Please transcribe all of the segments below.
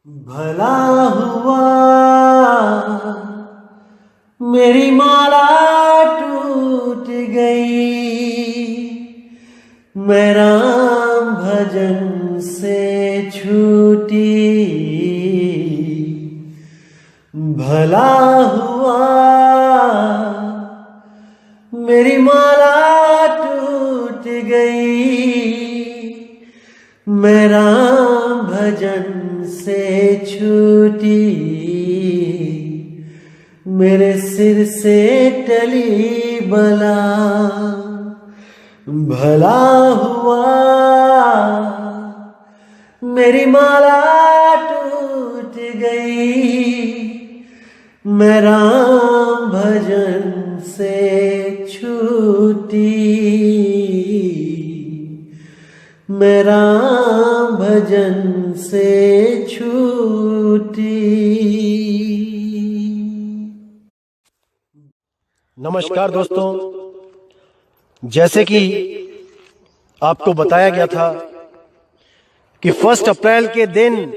भला हुआ मेरी माला टूट गई, मैं राम भजन से छूटी। भला हुआ मेरी माला टूट गई, मैं राम भजन से छूटी। मेरे सिर से टली बला, भला हुआ मेरी माला टूट गई, मैं राम भजन से छूटी। मैं राम भजन से छूटी। नमस्कार दोस्तों, जैसे कि आपको बताया गया था कि 1 अप्रैल के दिन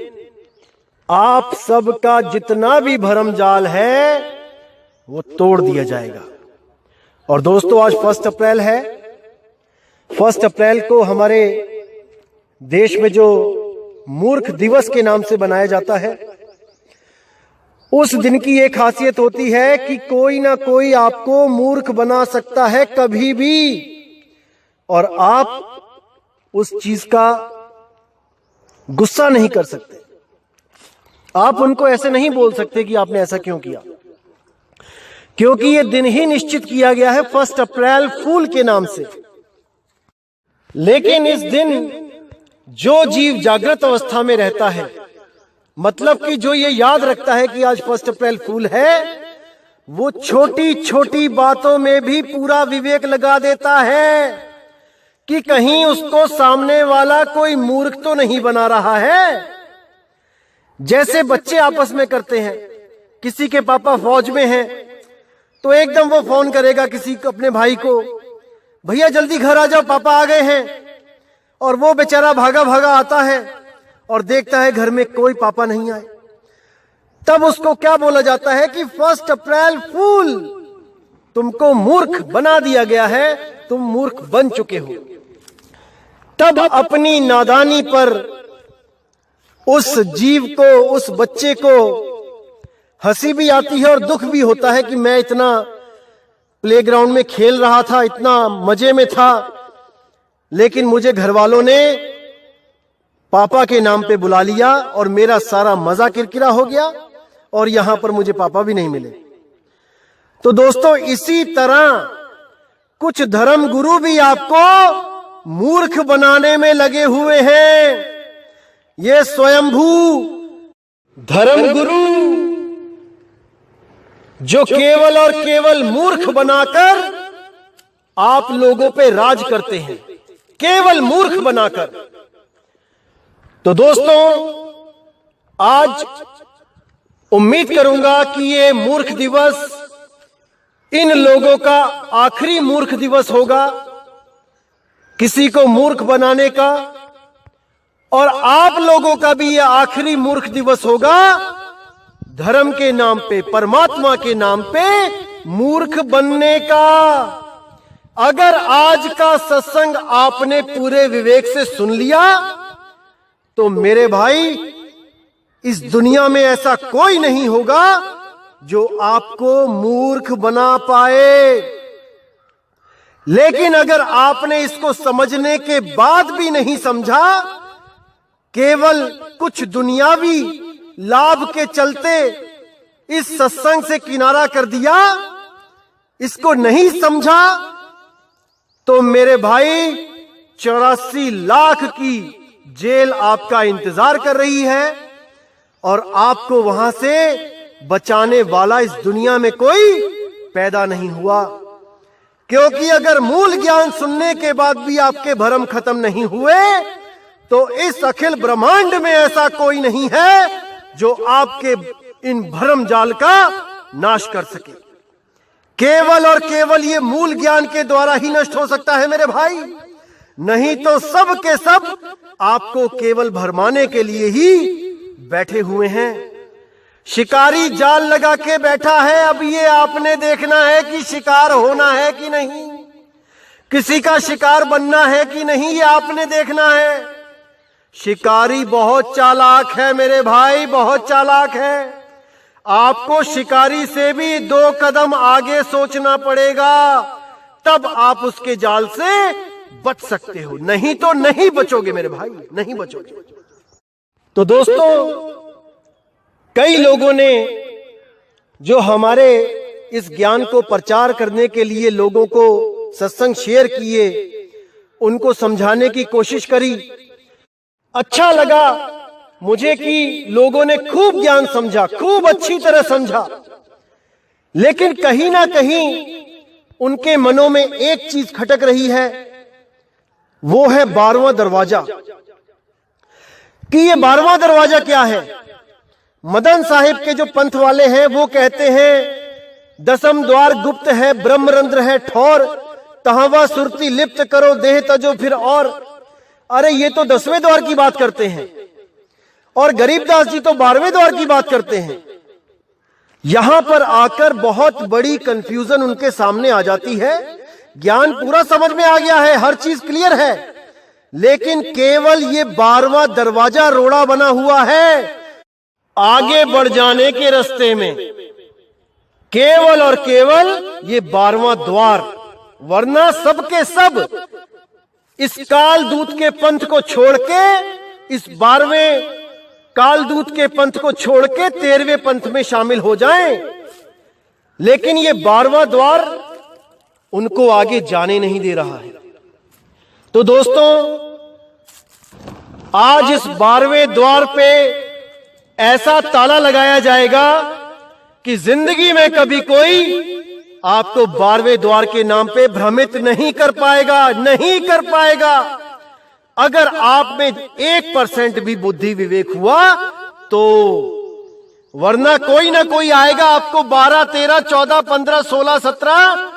आप सबका जितना भी भरम जाल है वो तोड़ दिया जाएगा। और दोस्तों, आज 1 अप्रैल है। 1 अप्रैल को हमारे देश में जो मूर्ख दिवस के नाम से बनाया जाता है, उस दिन की एक खासियत होती है कि कोई ना कोई आपको मूर्ख बना सकता है कभी भी, और आप उस चीज का गुस्सा नहीं कर सकते। आप उनको ऐसे नहीं बोल सकते कि आपने ऐसा क्यों किया, क्योंकि ये दिन ही निश्चित किया गया है 1 अप्रैल फूल के नाम से। लेकिन इस दिन जो जीव जागृत अवस्था में रहता है, मतलब कि जो ये याद रखता है कि आज 1 अप्रैल फूल है, वो छोटी छोटी बातों में भी पूरा विवेक लगा देता है कि कहीं उसको सामने वाला कोई मूर्ख तो नहीं बना रहा है। जैसे बच्चे आपस में करते हैं, किसी के पापा फौज में हैं तो एकदम वो फोन करेगा किसी अपने भाई को, भैया जल्दी घर आ जाओ, पापा आ गए हैं। और वो बेचारा भागा भागा आता है और देखता है घर में कोई पापा नहीं आए। तब उसको क्या बोला जाता है कि 1 अप्रैल फूल, तुमको मूर्ख बना दिया गया है, तुम मूर्ख बन चुके हो। तब अपनी नादानी पर उस जीव को, उस बच्चे को हंसी भी आती है और दुख भी होता है कि मैं इतना प्लेग्राउंड में खेल रहा था, इतना मजे में था, लेकिन मुझे घर वालों ने पापा के नाम पे बुला लिया और मेरा सारा मजा किरकिरा हो गया और यहां पर मुझे पापा भी नहीं मिले। तो दोस्तों, इसी तरह कुछ धर्म गुरु भी आपको मूर्ख बनाने में लगे हुए हैं। ये स्वयंभू धर्म गुरु जो केवल और केवल मूर्ख बनाकर आप लोगों पे राज करते हैं, केवल मूर्ख बनाकर। तो दोस्तों, आज उम्मीद करूंगा कि ये मूर्ख दिवस इन लोगों का आखिरी मूर्ख दिवस होगा, किसी को मूर्ख बनाने का, और आप लोगों का भी ये आखिरी मूर्ख दिवस होगा धर्म के नाम पे, परमात्मा के नाम पे मूर्ख बनने का। अगर आज का सत्संग आपने पूरे विवेक से सुन लिया तो मेरे भाई, इस दुनिया में ऐसा कोई नहीं होगा जो आपको मूर्ख बना पाए। लेकिन अगर आपने इसको समझने के बाद भी नहीं समझा, केवल कुछ दुनियावी लाभ के चलते इस सत्संग से किनारा कर दिया, इसको नहीं समझा, तो मेरे भाई 84 लाख की जेल आपका इंतजार कर रही है और आपको वहां से बचाने वाला इस दुनिया में कोई पैदा नहीं हुआ। क्योंकि अगर मूल ज्ञान सुनने के बाद भी आपके भरम खत्म नहीं हुए, तो इस अखिल ब्रह्मांड में ऐसा कोई नहीं है जो आपके इन भरम जाल का नाश कर सके। केवल और केवल ये मूल ज्ञान के द्वारा ही नष्ट हो सकता है मेरे भाई। नहीं तो सब के सब आपको केवल भरमाने के लिए ही बैठे हुए हैं। शिकारी जाल लगा के बैठा है। अब ये आपने देखना है कि शिकार होना है कि नहीं, किसी का शिकार बनना है कि नहीं, ये आपने देखना है। शिकारी बहुत चालाक है मेरे भाई, बहुत चालाक है। आपको शिकारी से भी 2 कदम आगे सोचना पड़ेगा, तब आप उसके जाल से बच सकते हो, नहीं तो नहीं बचोगे मेरे भाई, नहीं बचोगे। तो दोस्तों, कई लोगों ने जो हमारे इस ज्ञान को प्रचार करने के लिए लोगों को सत्संग शेयर किए, उनको समझाने की कोशिश करी। अच्छा लगा मुझे कि लोगों ने खूब ज्ञान समझा, खूब अच्छी तरह समझा, लेकिन कहीं ना कहीं उनके मनों में एक चीज खटक रही है, वो है 12वां दरवाजा। कि ये 12वां दरवाजा क्या है? मदन साहिब के जो पंथ वाले हैं वो कहते हैं 10वां द्वार गुप्त है, ब्रह्मरंध्र है ठौर, तहावा सुरती लिप्त करो देह तजो फिर और। अरे ये तो 10वें द्वार की बात करते हैं और गरीबदास जी तो 12वें द्वार की बात करते हैं। यहां पर आकर बहुत बड़ी कंफ्यूजन उनके सामने आ जाती है। ज्ञान पूरा समझ में आ गया है, हर चीज क्लियर है, लेकिन केवल ये 12वां दरवाजा रोड़ा बना हुआ है आगे बढ़ जाने के रास्ते में, केवल और केवल ये 12वां द्वार। वरना सबके सब इस कालदूत के पंथ को छोड़ के, इस 12वें कालदूत के पंथ को छोड़ के 13वें पंथ में शामिल हो जाएं, लेकिन ये 12वां द्वार उनको आगे जाने नहीं दे रहा है। तो दोस्तों, आज इस 12वें द्वार पे ऐसा ताला लगाया जाएगा कि जिंदगी में कभी कोई आपको 12वें द्वार के नाम पे भ्रमित नहीं कर पाएगा, नहीं कर पाएगा। अगर आप में 1% भी बुद्धि विवेक हुआ तो, वरना कोई ना कोई आएगा आपको 12, 13, 14, 15, 16, 17,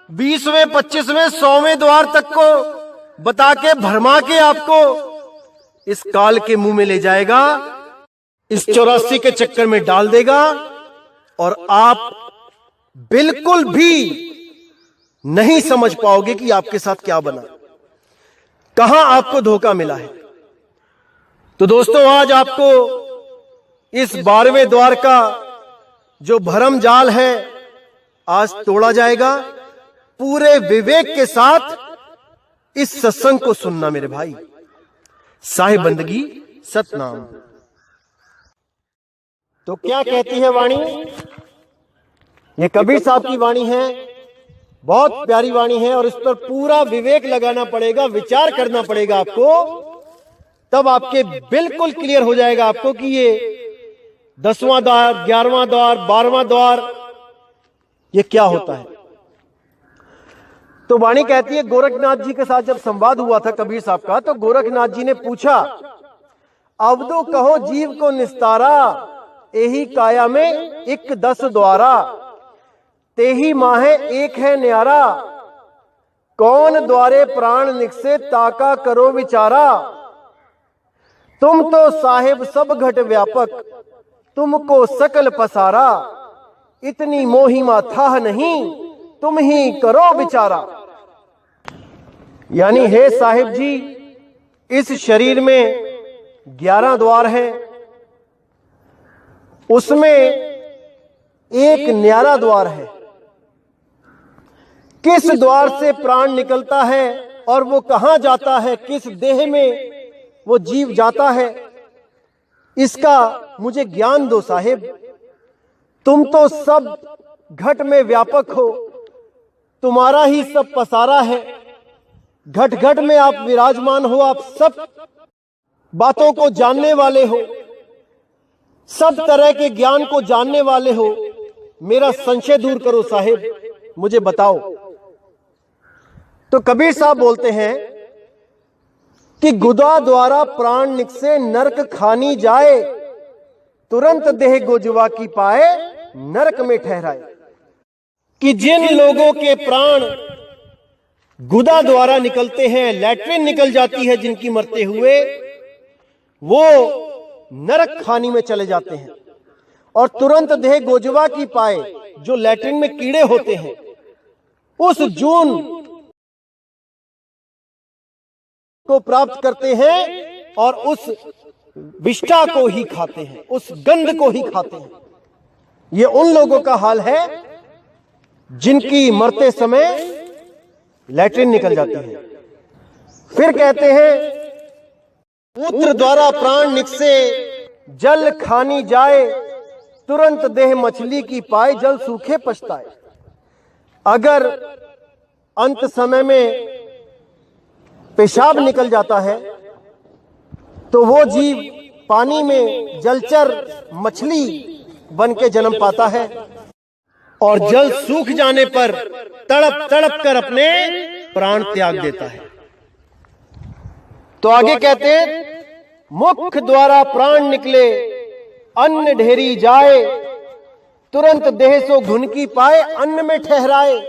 20वें, 25वें, 100वें द्वार तक को बता के, भरमा के आपको इस काल के मुंह में ले जाएगा, इस 84 के चक्कर में डाल देगा और आप बिल्कुल भी नहीं समझ पाओगे कि आपके साथ क्या बना, कहां आपको धोखा मिला है। तो दोस्तों, आज आपको इस 12वें द्वार का जो भरम जाल है आज तोड़ा जाएगा। पूरे विवेक के साथ इस सत्संग को सुनना मेरे भाई। साहिब बंदगी सतनाम। तो क्या कहती है वाणी? ये कबीर साहब की वाणी है, बहुत प्यारी वाणी है, और इस पर पूरा विवेक लगाना पड़ेगा, विचार करना पड़ेगा आपको, तब आपके बिल्कुल क्लियर हो जाएगा आपको कि ये 10वां द्वार, 11वां द्वार, 12वां द्वार ये क्या होता है। तो वाणी कहती है, गोरखनाथ जी के साथ जब संवाद हुआ था कबीर साहब का, तो गोरखनाथ जी ने पूछा, अवधो कहो जीव को निस्तारा, एही काया में 1 द्वारा, तेही माहे एक है न्यारा, कौन द्वारे प्राण निकसे ताका करो विचारा, तुम तो साहिब सब घट व्यापक, तुमको सकल पसारा, इतनी मोहिमा था नहीं, तुम ही करो विचारा। यानी हे साहिब जी, इस शरीर में 11 द्वार है, उसमें एक न्यारा द्वार है। किस द्वार से प्राण निकलता है और वो कहां जाता है, किस देह में वो जीव जाता है, इसका मुझे ज्ञान दो साहिब। तुम तो सब घट में व्यापक हो, तुम्हारा ही सब पसारा है, घट घट में आप विराजमान हो, आप सब बातों को जानने वाले हो, सब तरह के ज्ञान को जानने वाले हो। मेरा संशय दूर करो साहिब, मुझे बताओ। तो कबीर साहब बोलते हैं कि गुदा द्वारा प्राण निकसे नरक खानी जाए, तुरंत देह गोजवा की पाए नरक में ठहराए। कि जिन लोगों के प्राण गुदा द्वारा निकलते हैं, लैट्रिन निकल जाती है जिनकी मरते हुए, वो नरक खानी में चले जाते हैं और तुरंत देह गोजवा की पाए, जो लैट्रिन में कीड़े होते हैं, उस जून को प्राप्त करते हैं और उस विष्ठा को ही खाते हैं, उस गंध को ही खाते हैं। ये उन लोगों का हाल है जिनकी मरते समय लैट्रिन निकल जाती है। फिर कहते हैं, मूत्र द्वारा प्राण निकसे जल खानी जाए, तुरंत देह मछली की पाए, जल सूखे पछताए। अगर अंत समय में पेशाब निकल जाता है तो वो जीव पानी में जलचर मछली बन के जन्म पाता है और जल सूख जाने पर तड़प तड़प कर अपने प्राण त्याग देता है। तो आगे कहते हैं, मुख द्वारा प्राण निकले अन्न ढेरी जाए, तुरंत देह सो घुन की पाए, अन्न में ठहराए।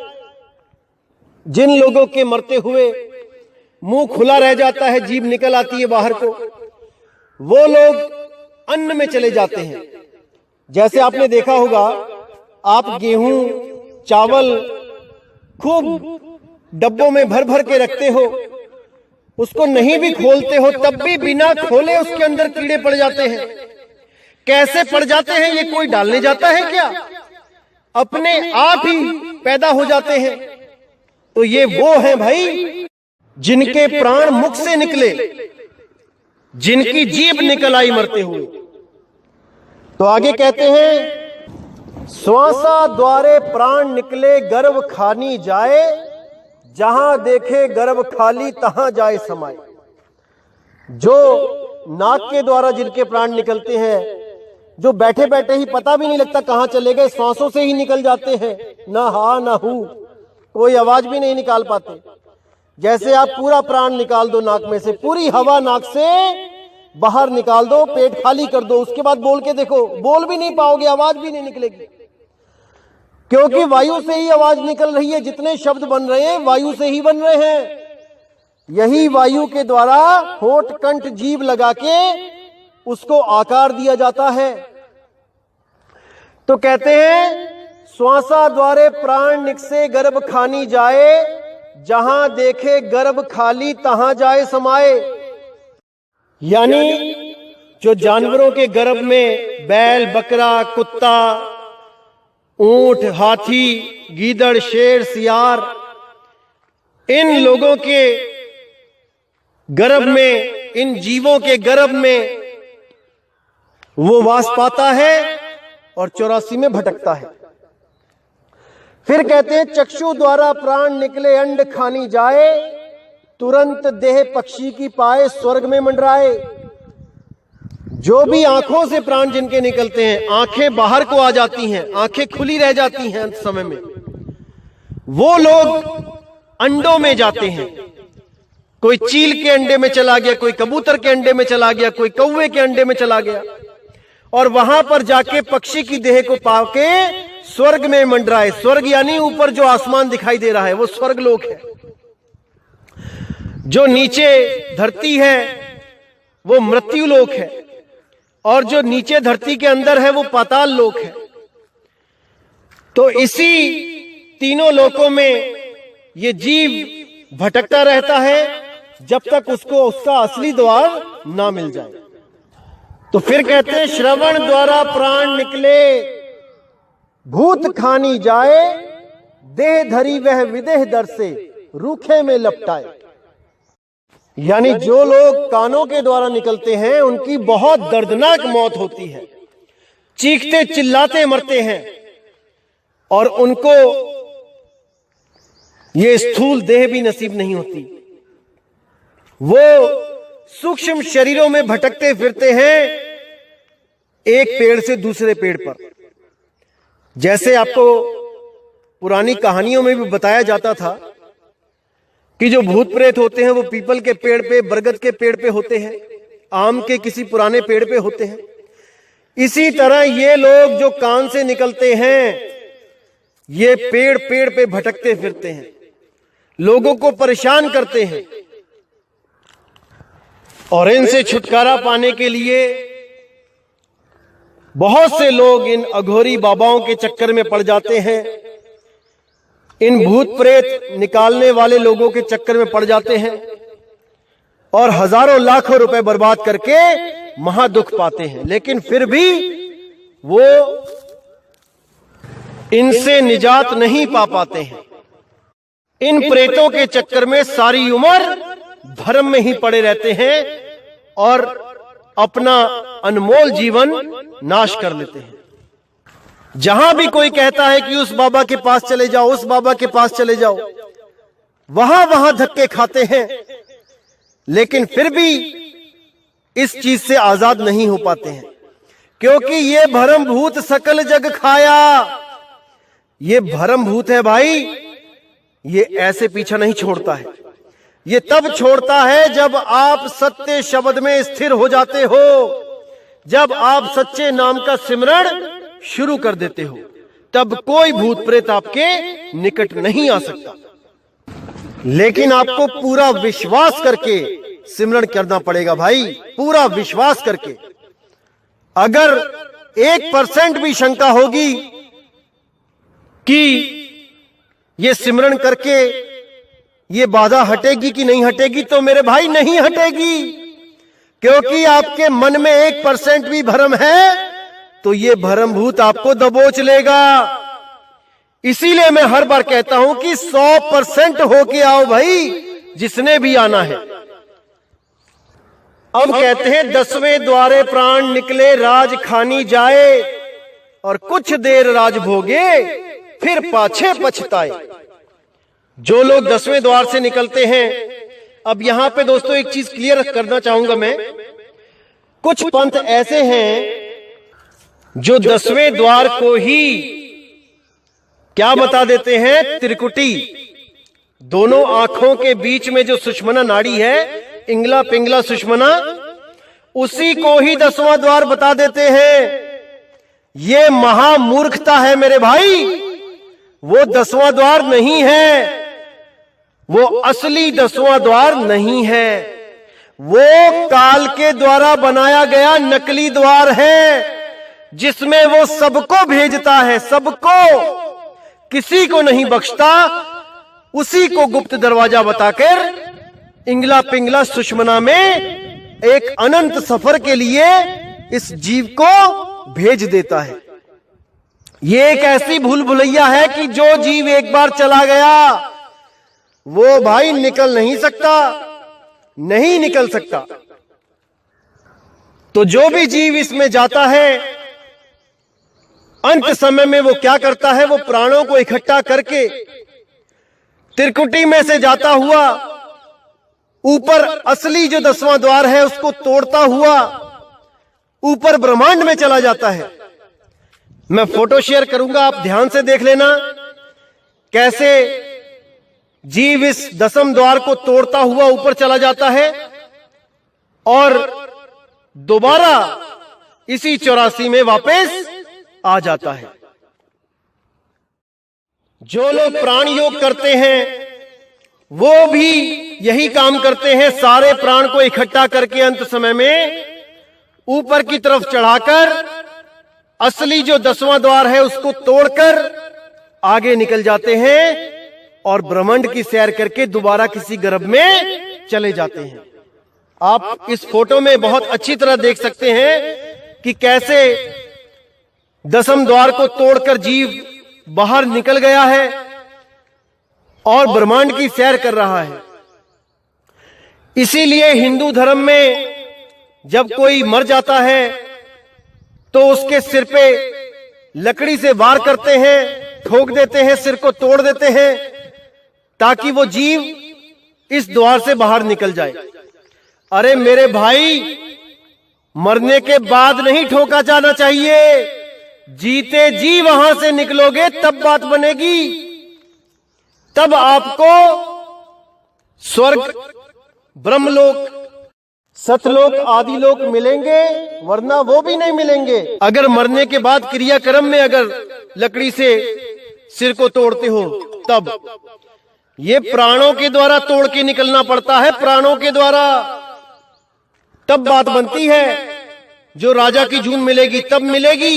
जिन लोगों के मरते हुए मुंह खुला रह जाता है, जीभ निकल आती है बाहर को, वो लोग अन्न में चले जाते हैं। जैसे आपने देखा होगा, आप गेहूं चावल खूब डब्बों में भर भर के रखते हो, उसको नहीं भी खोलते हो तब भी बिना खोले उसके अंदर कीड़े पड़ जाते हैं। कैसे पड़ जाते हैं? ये कोई डालने जाता है क्या? अपने आप ही पैदा हो जाते हैं। तो ये वो हैं भाई जिनके प्राण मुख से निकले, जिनकी जीभ निकल आई मरते हुए। तो आगे कहते हैं, श्वासा द्वारे प्राण निकले गर्भ खानी जाए, जहां देखे गर्भ खाली तहां जाए समाए। जो नाक के द्वारा जिनके प्राण निकलते हैं, जो बैठे बैठे ही पता भी नहीं लगता कहां चले गए, श्वासों से ही निकल जाते हैं, ना हा ना हू, कोई आवाज भी नहीं निकाल पाते। जैसे आप पूरा प्राण निकाल दो नाक में से, पूरी हवा नाक से बाहर निकाल दो, पेट खाली कर दो, उसके बाद बोल के देखो, बोल भी नहीं पाओगे, आवाज भी नहीं निकलेगी, क्योंकि वायु से ही आवाज निकल रही है। जितने शब्द बन रहे हैं वायु से ही बन रहे हैं। यही वायु के द्वारा होठ कंठ जीभ लगा के उसको आकार दिया जाता है। तो कहते हैं, श्वासा द्वारे प्राण निकसे गर्भ खानी जाए, जहां देखे गर्भ खाली तहां जाए समाए। यानी जो जानवरों के गर्भ में बैल, बकरा, कुत्ता, ऊंट, हाथी, गीदड़, शेर, सियार, इन लोगों के गर्भ में, इन जीवों के गर्भ में वो वास पाता है और 84 में भटकता है। फिर कहते हैं, चक्षु द्वारा प्राण निकले अंड खानी जाए, तुरंत देह पक्षी की पाए स्वर्ग में मंडराए। जो भी आंखों से प्राण जिनके निकलते हैं, आंखें बाहर को आ जाती हैं, आंखें खुली रह जाती हैं अंत समय में, वो लोग अंडों में जाते हैं। कोई चील के अंडे में चला गया, कोई कबूतर के अंडे में चला गया, कोई कौवे के अंडे में चला गया, और वहां पर जाके पक्षी की देह को पाके स्वर्ग में मंडराए। स्वर्ग यानी ऊपर जो आसमान दिखाई दे रहा है वो स्वर्ग लोक है। जो नीचे धरती है वो मृत्यु लोक है, और जो नीचे धरती के अंदर है वो पाताल लोक है। तो इसी तीनों लोकों में ये जीव भटकता रहता है जब तक उसको उसका असली द्वार ना मिल जाए। तो फिर कहते हैं, श्रवण द्वारा प्राण निकले भूत खानी जाए, देह धरी वह विदेह दर से रूखे में लपटाए। यानी जो लोग कानों के द्वारा निकलते हैं उनकी बहुत दर्दनाक मौत होती है, चीखते चिल्लाते मरते हैं, और उनको ये स्थूल देह भी नसीब नहीं होती। वो सूक्ष्म शरीरों में भटकते फिरते हैं एक पेड़ से दूसरे पेड़ पर। जैसे आपको पुरानी कहानियों में भी बताया जाता था कि जो भूत प्रेत होते हैं वो पीपल के पेड़ पे, बरगद के पेड़ पे होते हैं, आम के किसी पुराने पेड़ पे होते हैं। इसी तरह ये लोग जो कान से निकलते हैं, ये पेड़ पेड़ पे भटकते फिरते हैं, लोगों को परेशान करते हैं, और इनसे छुटकारा पाने के लिए बहुत से लोग इन अघोरी बाबाओं के चक्कर में पड़ जाते हैं, इन भूत प्रेत निकालने वाले लोगों के चक्कर में पड़ जाते हैं और हजारों लाखों रुपए बर्बाद करके महादुख पाते हैं, लेकिन फिर भी वो इनसे निजात नहीं पा पाते हैं। इन प्रेतों के चक्कर में सारी उम्र भ्रम में ही पड़े रहते हैं और अपना अनमोल जीवन नाश कर लेते हैं। जहां भी कोई कहता है कि उस बाबा के पास चले जाओ, उस बाबा के पास चले जाओ, वहां वहां धक्के खाते हैं, लेकिन फिर भी इस चीज से आजाद नहीं हो पाते हैं, क्योंकि ये भरम भूत सकल जग खाया। ये भरम भूत है भाई, ये ऐसे पीछा नहीं छोड़ता है। ये तब छोड़ता है जब आप सत्य शब्द में स्थिर हो जाते हो, जब आप सच्चे नाम का सिमरण शुरू कर देते हो, तब कोई भूत प्रेत आपके निकट नहीं आ सकता। लेकिन आपको पूरा विश्वास करके सिमरण करना पड़ेगा भाई, पूरा विश्वास करके। अगर 1% भी शंका होगी कि ये सिमरण करके ये बाधा हटेगी कि नहीं हटेगी, तो मेरे भाई नहीं हटेगी, क्योंकि आपके मन में 1% भी भ्रम है तो ये भ्रम भूत आपको दबोच लेगा। इसीलिए मैं हर बार कहता हूं कि 100% होके आओ भाई, जिसने भी आना है। अब कहते हैं 10वें द्वारे प्राण निकले राज खानी जाए, और कुछ देर राज भोगे फिर पाछे पछताए। जो लोग 10वें द्वार से निकलते हैं, अब यहां पे दोस्तों एक चीज क्लियर करना चाहूंगा मैं, कुछ पंथ ऐसे हैं जो 10वें द्वार को ही क्या बता देते हैं, त्रिकुटी, दोनों आंखों के बीच में जो सुषमना नाड़ी है, इंगला पिंगला सुषमना, उसी को ही 10वां द्वार बता देते हैं। ये महामूर्खता है मेरे भाई, वो 10वां द्वार नहीं है, वो असली 10वां द्वार नहीं है, वो काल के द्वारा बनाया गया नकली द्वार है, जिसमें वो सबको भेजता है, सबको, किसी को नहीं बख्शता। उसी को गुप्त दरवाजा बताकर इंगला पिंगला सुषमना में एक अनंत सफर के लिए इस जीव को भेज देता है। ये एक ऐसी भूल भुलैया है कि जो जीव एक बार चला गया वो भाई निकल नहीं सकता, नहीं निकल सकता। तो जो भी जीव इसमें जाता है, अंत समय में वो क्या करता है, वो प्राणों को इकट्ठा करके त्रिकुटी में से जाता हुआ ऊपर असली जो 10वां द्वार है उसको तोड़ता हुआ ऊपर ब्रह्मांड में चला जाता है। मैं फोटो शेयर करूंगा, आप ध्यान से देख लेना कैसे जीव इस 10वें द्वार को तोड़ता हुआ ऊपर चला जाता है और दोबारा इसी 84 में वापस आ जाता है। जो लोग प्राण योग करते हैं वो भी यही काम करते हैं, सारे प्राण को इकट्ठा करके अंत समय में ऊपर की तरफ चढ़ाकर असली जो 10वां द्वार है उसको तोड़कर आगे निकल जाते हैं और ब्रह्मांड की सैर करके दोबारा किसी गर्भ में चले जाते हैं। आप इस फोटो में बहुत अच्छी तरह देख सकते हैं कि कैसे 10वें द्वार को तोड़कर जीव बाहर निकल गया है और ब्रह्मांड की सैर कर रहा है। इसीलिए हिंदू धर्म में जब कोई मर जाता है तो उसके सिर पे लकड़ी से वार करते हैं, ठोक देते हैं, सिर को तोड़ देते हैं ताकि वो जीव इस द्वार से बाहर निकल जाए। अरे मेरे भाई, मरने के बाद नहीं ठोका जाना चाहिए, जीते जी वहां से निकलोगे तब बात बनेगी, तब आपको स्वर्ग, ब्रह्मलोक, सतलोक आदि लोक मिलेंगे, वरना वो भी नहीं मिलेंगे। अगर मरने के बाद क्रियाक्रम में अगर लकड़ी से सिर को तोड़ते हो तब ये प्राणों के द्वारा तोड़ के निकलना पड़ता है, प्राणों के द्वारा, तब बात बनती है। जो राजा की जून मिलेगी तब मिलेगी,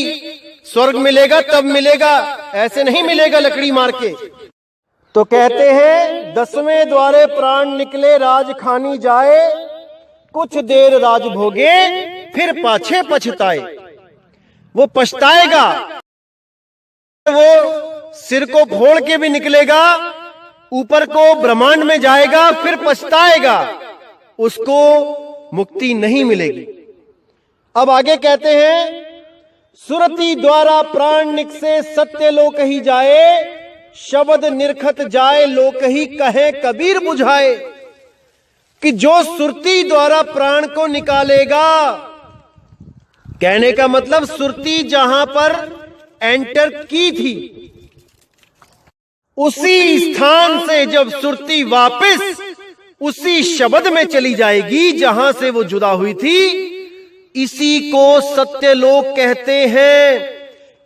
स्वर्ग मिलेगा तब मिलेगा, ऐसे नहीं मिलेगा लकड़ी मार के। तो कहते हैं 10वें द्वारे प्राण निकले राज खानी जाए, कुछ देर राज भोगे फिर पाछे पछताए। वो पछताएगा, वो सिर को फोड़ के भी निकलेगा, ऊपर को ब्रह्मांड में जाएगा, फिर पछताएगा, उसको मुक्ति नहीं मिलेगी। अब आगे कहते हैं सुरति द्वारा प्राण निकसे सत्य लोक ही जाए, शब्द निरखत जाए लोक ही कहे कबीर बुझाए। कि जो सुरती द्वारा प्राण को निकालेगा, कहने का मतलब सुरती जहां पर एंटर की थी, उसी स्थान से जब सुरती वापस उसी शब्द में चली जाएगी जहां से वो जुदा हुई थी, इसी को सत्यलोक कहते हैं,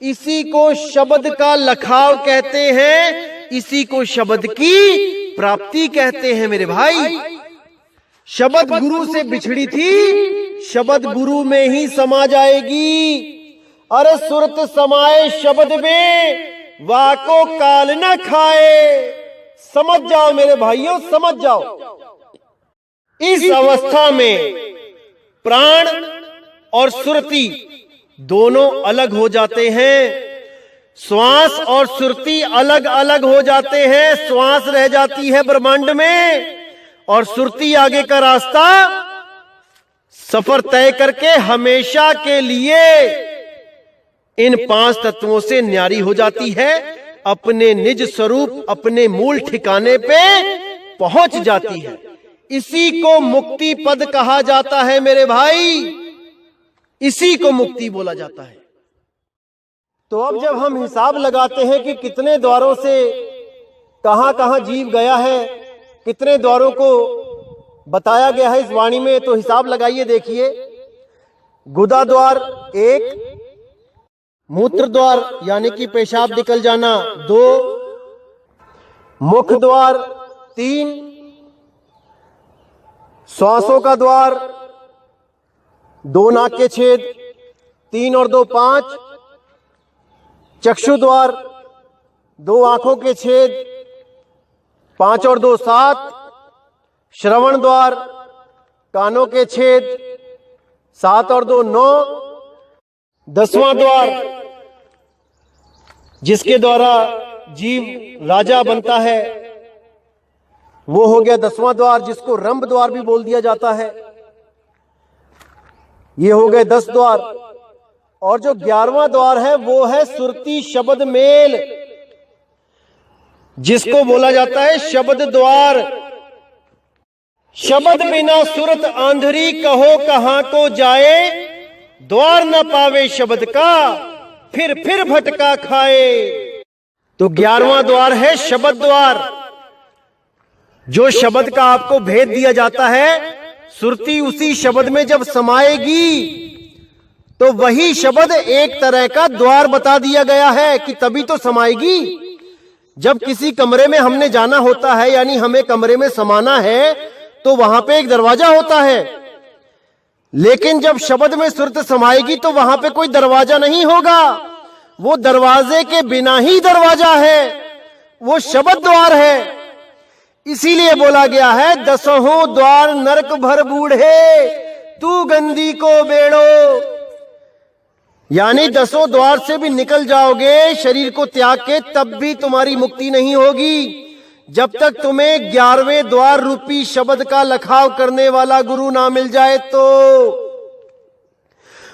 इसी को शब्द का लखाव कहते हैं, इसी को शब्द की प्राप्ति कहते हैं। मेरे भाई, शब्द गुरु से बिछड़ी थी, शब्द गुरु में ही समा जाएगी। अरे सुरत समाए शब्द में, वाको काल न खाए। समझ जाओ मेरे भाइयों, समझ जाओ। इस अवस्था में प्राण और सुरति दोनों अलग हो जाते हैं। श्वास और सुरति अलग अलग हो जाते हैं। श्वास रह जाती है ब्रह्मांड में और सुरति आगे का रास्ता सफर तय करके हमेशा के लिए इन 5 तत्वों से न्यारी हो जाती है, अपने निज स्वरूप, अपने मूल ठिकाने पे पहुंच जाती है। इसी को मुक्ति पद कहा जाता है मेरे भाई, इसी को मुक्ति बोला जाता है। तो अब जब हम हिसाब लगाते हैं कि कितने द्वारों से कहां कहां जीव गया है, कितने द्वारों को बताया गया है इस वाणी में, तो हिसाब लगाइए। देखिए, गुदा द्वार 1, मूत्र द्वार यानी कि पेशाब निकल जाना 2, मुख द्वार 3, श्वासों का द्वार 2 नाक के छेद 3 और 2 5, चक्षु द्वार 2 आंखों के छेद 5 और 2 7, श्रवण द्वार कानों के छेद 7 और 2 9, 10वां द्वार जिसके द्वारा जीव राजा बनता है वो हो गया 10वां द्वार, जिसको रंभ द्वार भी बोल दिया जाता है। ये हो गए 10 द्वार। और जो 11वां द्वार है वो है सुरती शब्द मेल, जिसको बोला जाता है शब्द द्वार। शब्द बिना सुरत आंधरी कहो कहां को जाए, द्वार न पावे शब्द का फिर भटका खाए। तो 11वां द्वार है शब्द द्वार। जो शब्द का आपको भेद दिया जाता है, सुरती उसी शब्द में जब समाएगी तो वही शब्द एक तरह का द्वार बता दिया गया है कि तभी तो समाएगी। जब किसी कमरे में हमने जाना होता है, यानी हमें कमरे में समाना है, तो वहां पे एक दरवाजा होता है। लेकिन जब शब्द में सुरत समाएगी तो वहां पे कोई दरवाजा नहीं होगा, वो दरवाजे के बिना ही दरवाजा है, वो शब्द द्वार है। इसीलिए बोला गया है 10हों द्वार नरक भर बूढ़े, तू गंदी को बेड़ो। यानी 10 द्वार से भी निकल जाओगे शरीर को त्याग के, तब भी तुम्हारी मुक्ति नहीं होगी जब तक तुम्हें 11वें द्वार रूपी शब्द का लखाव करने वाला गुरु ना मिल जाए तो।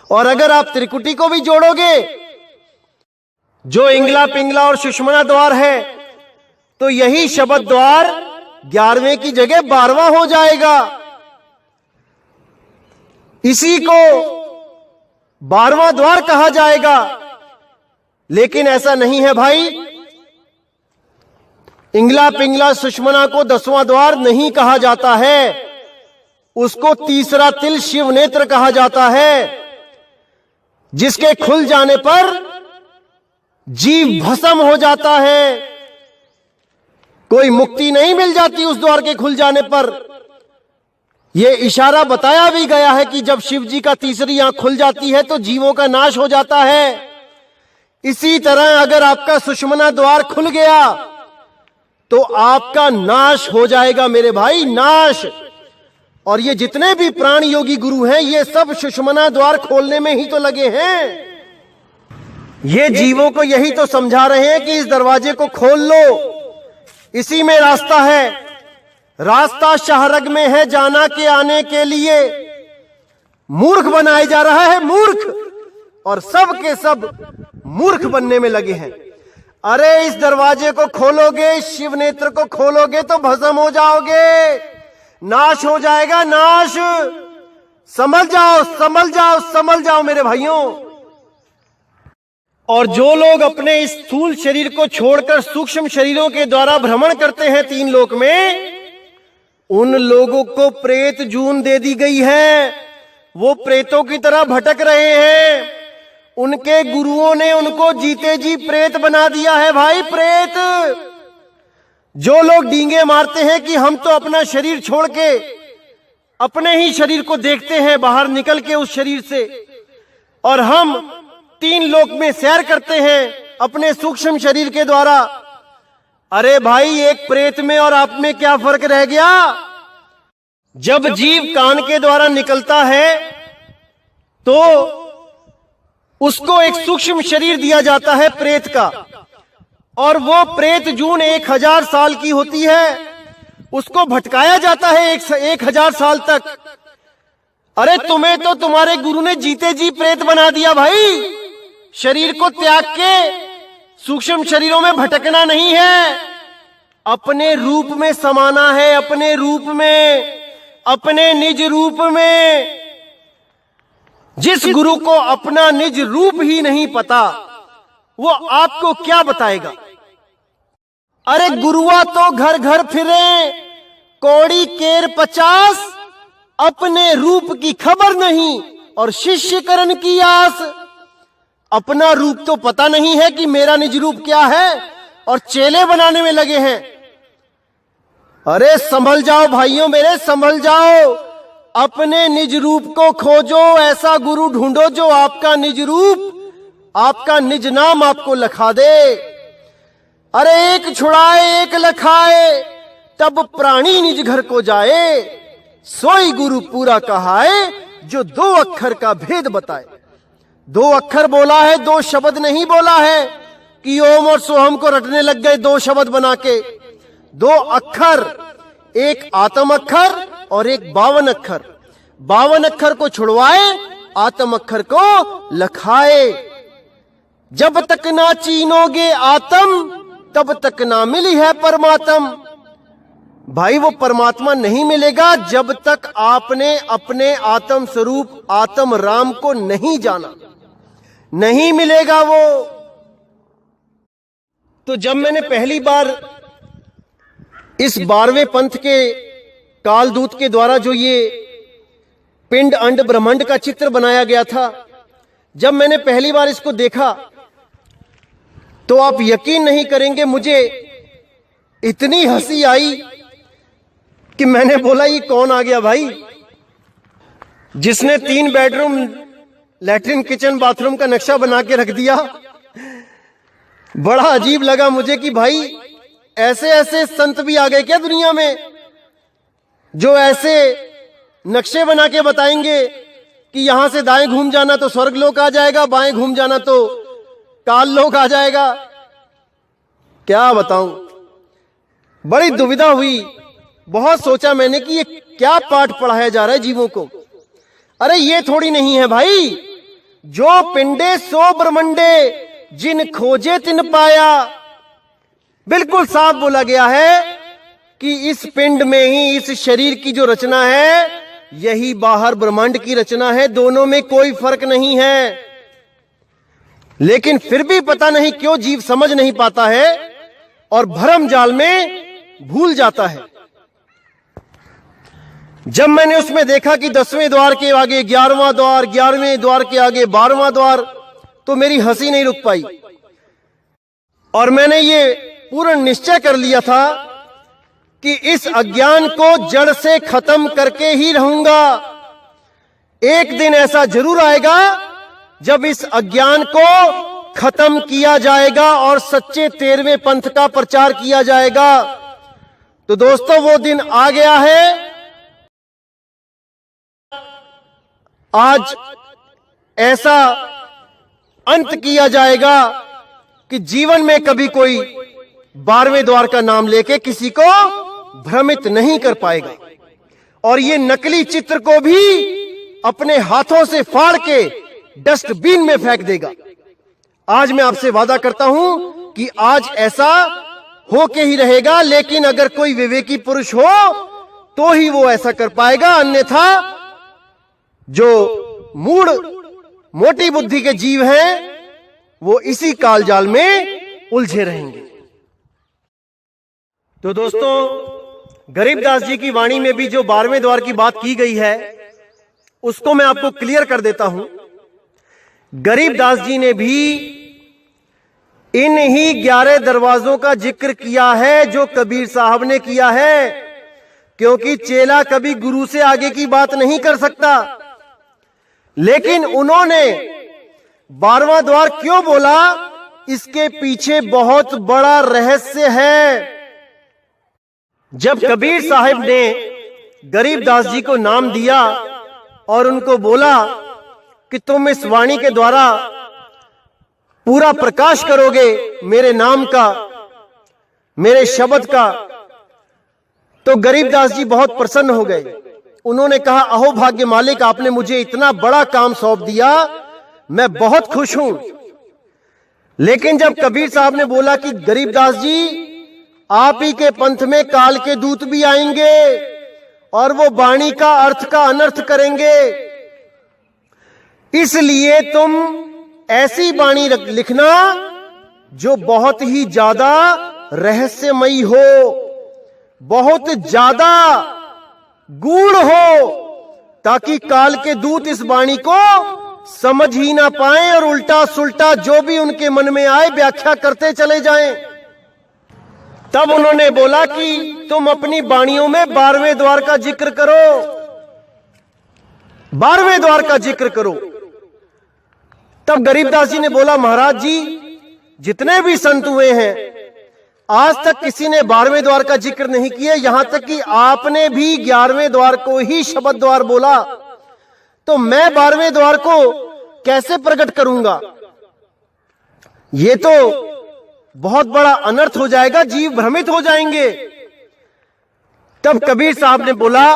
और अगर आप त्रिकुटी को भी जोड़ोगे, जो इंगला पिंगला और सुषमना द्वार है, तो यही शब्द द्वार 11वें की जगह 12वां हो जाएगा। इसी को 12वां द्वार कहा जाएगा। लेकिन ऐसा नहीं है भाई, इंगला पिंगला सुषमना को 10वां द्वार नहीं कहा जाता है, उसको तीसरा तिल शिव नेत्र कहा जाता है, जिसके खुल जाने पर जीव भस्म हो जाता है। कोई मुक्ति नहीं मिल जाती उस द्वार के खुल जाने पर। ये इशारा बताया भी गया है कि जब शिव जी का तीसरी आंख खुल जाती है तो जीवों का नाश हो जाता है। इसी तरह अगर आपका सुषुम्ना द्वार खुल गया तो आपका नाश हो जाएगा मेरे भाई, नाश। और ये जितने भी प्राण योगी गुरु हैं ये सब सुषुम्ना द्वार खोलने में ही तो लगे हैं। ये जीवों को यही तो समझा रहे हैं कि इस दरवाजे को खोल लो, इसी में रास्ता है। रास्ता शाहरग में है जाना के आने के लिए। मूर्ख बनाया जा रहा है, मूर्ख, और सब के सब मूर्ख बनने में लगे हैं। अरे इस दरवाजे को खोलोगे, शिव नेत्र को खोलोगे तो भस्म हो जाओगे, नाश हो जाएगा, नाश। समझ जाओ, समझ जाओ, समझ जाओ मेरे भाइयों। और जो लोग अपने इस स्थूल शरीर को छोड़कर सूक्ष्म शरीरों के द्वारा भ्रमण करते हैं तीन लोक में, उन लोगों को प्रेत जून दे दी गई है। वो प्रेतों की तरह भटक रहे हैं। उनके गुरुओं ने उनको जीते जी प्रेत बना दिया है भाई, प्रेत। जो लोग डींगे मारते हैं कि हम तो अपना शरीर छोड़ के अपने ही शरीर को देखते हैं बाहर निकल के उस शरीर से, और हम तीन लोक में सैर करते हैं अपने सूक्ष्म शरीर के द्वारा। अरे भाई, एक प्रेत में और आप में क्या फर्क रह गया? जब जीव कान के द्वारा निकलता है तो उसको एक सूक्ष्म शरीर दिया जाता है प्रेत का, और वो प्रेत जून 1000 साल की होती है। उसको भटकाया जाता है 1000 साल तक। अरे तुम्हें तो तुम्हारे गुरु ने जीते जी प्रेत बना दिया भाई। शरीर को त्याग के सूक्ष्म शरीरों में भटकना नहीं है, अपने रूप में समाना है, अपने रूप में, अपने निज रूप में। जिस गुरु को अपना निज रूप ही नहीं पता वो आपको क्या बताएगा? अरे गुरुआ तो घर घर फिरे, कौड़ी केर 50, अपने रूप की खबर नहीं और शिष्यकरण की आस। अपना रूप तो पता नहीं है कि मेरा निज रूप क्या है, और चेले बनाने में लगे हैं। अरे संभल जाओ भाइयों मेरे, संभल जाओ। अपने निज रूप को खोजो, ऐसा गुरु ढूंढो जो आपका निज रूप, आपका निज नाम आपको लखा दे। अरे एक छुड़ाए एक लखाए, तब प्राणी निज घर को जाए। सोई गुरु पूरा कहाए, जो 2 अक्षर का भेद बताए। 2 अक्षर बोला है, 2 शब्द नहीं बोला है कि ओम और सोहम को रटने लग गए 2 शब्द बना के। 2 अक्षर, एक आत्म अक्षर और एक 52 अक्षर। 52 अक्षर को छुड़वाए, आत्म अक्षर को लखाए। जब तक ना चीनोगे आत्म, तब तक ना मिली है परमात्म। भाई वो परमात्मा नहीं मिलेगा जब तक आपने अपने आत्म स्वरूप आत्म राम को नहीं जाना, नहीं मिलेगा वो। तो जब मैंने पहली बार इस 12वें पंथ के कालदूत के द्वारा जो ये पिंड अंड ब्रह्मांड का चित्र बनाया गया था, जब मैंने पहली बार इसको देखा तो आप यकीन नहीं करेंगे, मुझे इतनी हंसी आई कि मैंने बोला ये कौन आ गया भाई, जिसने 3 बेडरूम, लैट्रिन, किचन, बाथरूम का नक्शा बना के रख दिया। बड़ा अजीब लगा मुझे कि भाई ऐसे ऐसे संत भी आ गए क्या दुनिया में, जो ऐसे नक्शे बना के बताएंगे कि यहां से दाएं घूम जाना तो स्वर्ग लोक आ जाएगा, बाएं घूम जाना तो काल लोक आ जाएगा। क्या बताऊं, बड़ी दुविधा हुई। बहुत सोचा मैंने कि ये क्या पाठ पढ़ाया जा रहा है जीवों को। अरे ये थोड़ी नहीं है भाई, जो पिंडे सो ब्रह्मंडे, जिन खोजे तिन पाया। बिल्कुल साफ बोला गया है कि इस पिंड में ही, इस शरीर की जो रचना है, यही बाहर ब्रह्मांड की रचना है। दोनों में कोई फर्क नहीं है। लेकिन फिर भी पता नहीं क्यों जीव समझ नहीं पाता है और भरम जाल में भूल जाता है। जब मैंने उसमें देखा कि 10वें द्वार के आगे 11वां द्वार, 11वें द्वार के आगे 12वां द्वार, तो मेरी हंसी नहीं रुक पाई और मैंने ये पूर्ण निश्चय कर लिया था कि इस अज्ञान को जड़ से खत्म करके ही रहूंगा। एक दिन ऐसा जरूर आएगा जब इस अज्ञान को खत्म किया जाएगा और सच्चे 13वें पंथ का प्रचार किया जाएगा। तो दोस्तों, वो दिन आ गया है। आज ऐसा अंत किया जाएगा कि जीवन में कभी कोई 12वें द्वार का नाम लेके किसी को भ्रमित नहीं कर पाएगा और ये नकली चित्र को भी अपने हाथों से फाड़ के डस्टबिन में फेंक देगा। आज मैं आपसे वादा करता हूं कि आज ऐसा हो के ही रहेगा, लेकिन अगर कोई विवेकी पुरुष हो तो ही वो ऐसा कर पाएगा, अन्यथा जो मूढ़ मोटी बुद्धि के जीव हैं वो इसी कालजाल में उलझे रहेंगे। तो दोस्तों, गरीबदास जी की वाणी में भी जो 12वें द्वार की बात की गई है उसको मैं आपको क्लियर कर देता हूं। गरीबदास जी ने भी इन ही 11 दरवाजों का जिक्र किया है जो कबीर साहब ने किया है, क्योंकि चेला कभी गुरु से आगे की बात नहीं कर सकता। लेकिन उन्होंने 12वां द्वार क्यों बोला, इसके पीछे बहुत बड़ा रहस्य है। जब कबीर साहब ने गरीबदास जी को नाम दिया और उनको बोला कि तुम इस वाणी के द्वारा पूरा प्रकाश करोगे मेरे नाम का, मेरे शब्द का, तो गरीबदास जी बहुत प्रसन्न हो गए। उन्होंने कहा, अहो भाग्य मालिक, आपने मुझे इतना बड़ा काम सौंप दिया, मैं बहुत खुश हूं। लेकिन जब कबीर साहब ने बोला कि गरीबदास जी, आप ही के पंथ में काल के दूत भी आएंगे और वो वाणी का अर्थ का अनर्थ करेंगे, इसलिए तुम ऐसी वाणी लिखना जो बहुत ही ज्यादा रहस्यमयी हो, बहुत ज्यादा गूढ़ हो, ताकि काल के दूत इस वाणी को समझ ही ना पाएं और उल्टा सुल्टा जो भी उनके मन में आए व्याख्या करते चले जाएं। तब उन्होंने बोला कि तुम अपनी वाणियों में 12वें द्वार का जिक्र करो, 12वें द्वार का जिक्र करो। तब गरीबदास जी ने बोला, महाराज जी, जितने भी संत हुए हैं आज तक किसी ने 12वें द्वार का जिक्र नहीं किया, यहां तक कि आपने भी 11वें द्वार को ही शब्द द्वार बोला, तो मैं 12वें द्वार को कैसे प्रकट करूंगा? ये तो बहुत बड़ा अनर्थ हो जाएगा, जीव भ्रमित हो जाएंगे। तब कबीर साहब ने बोला,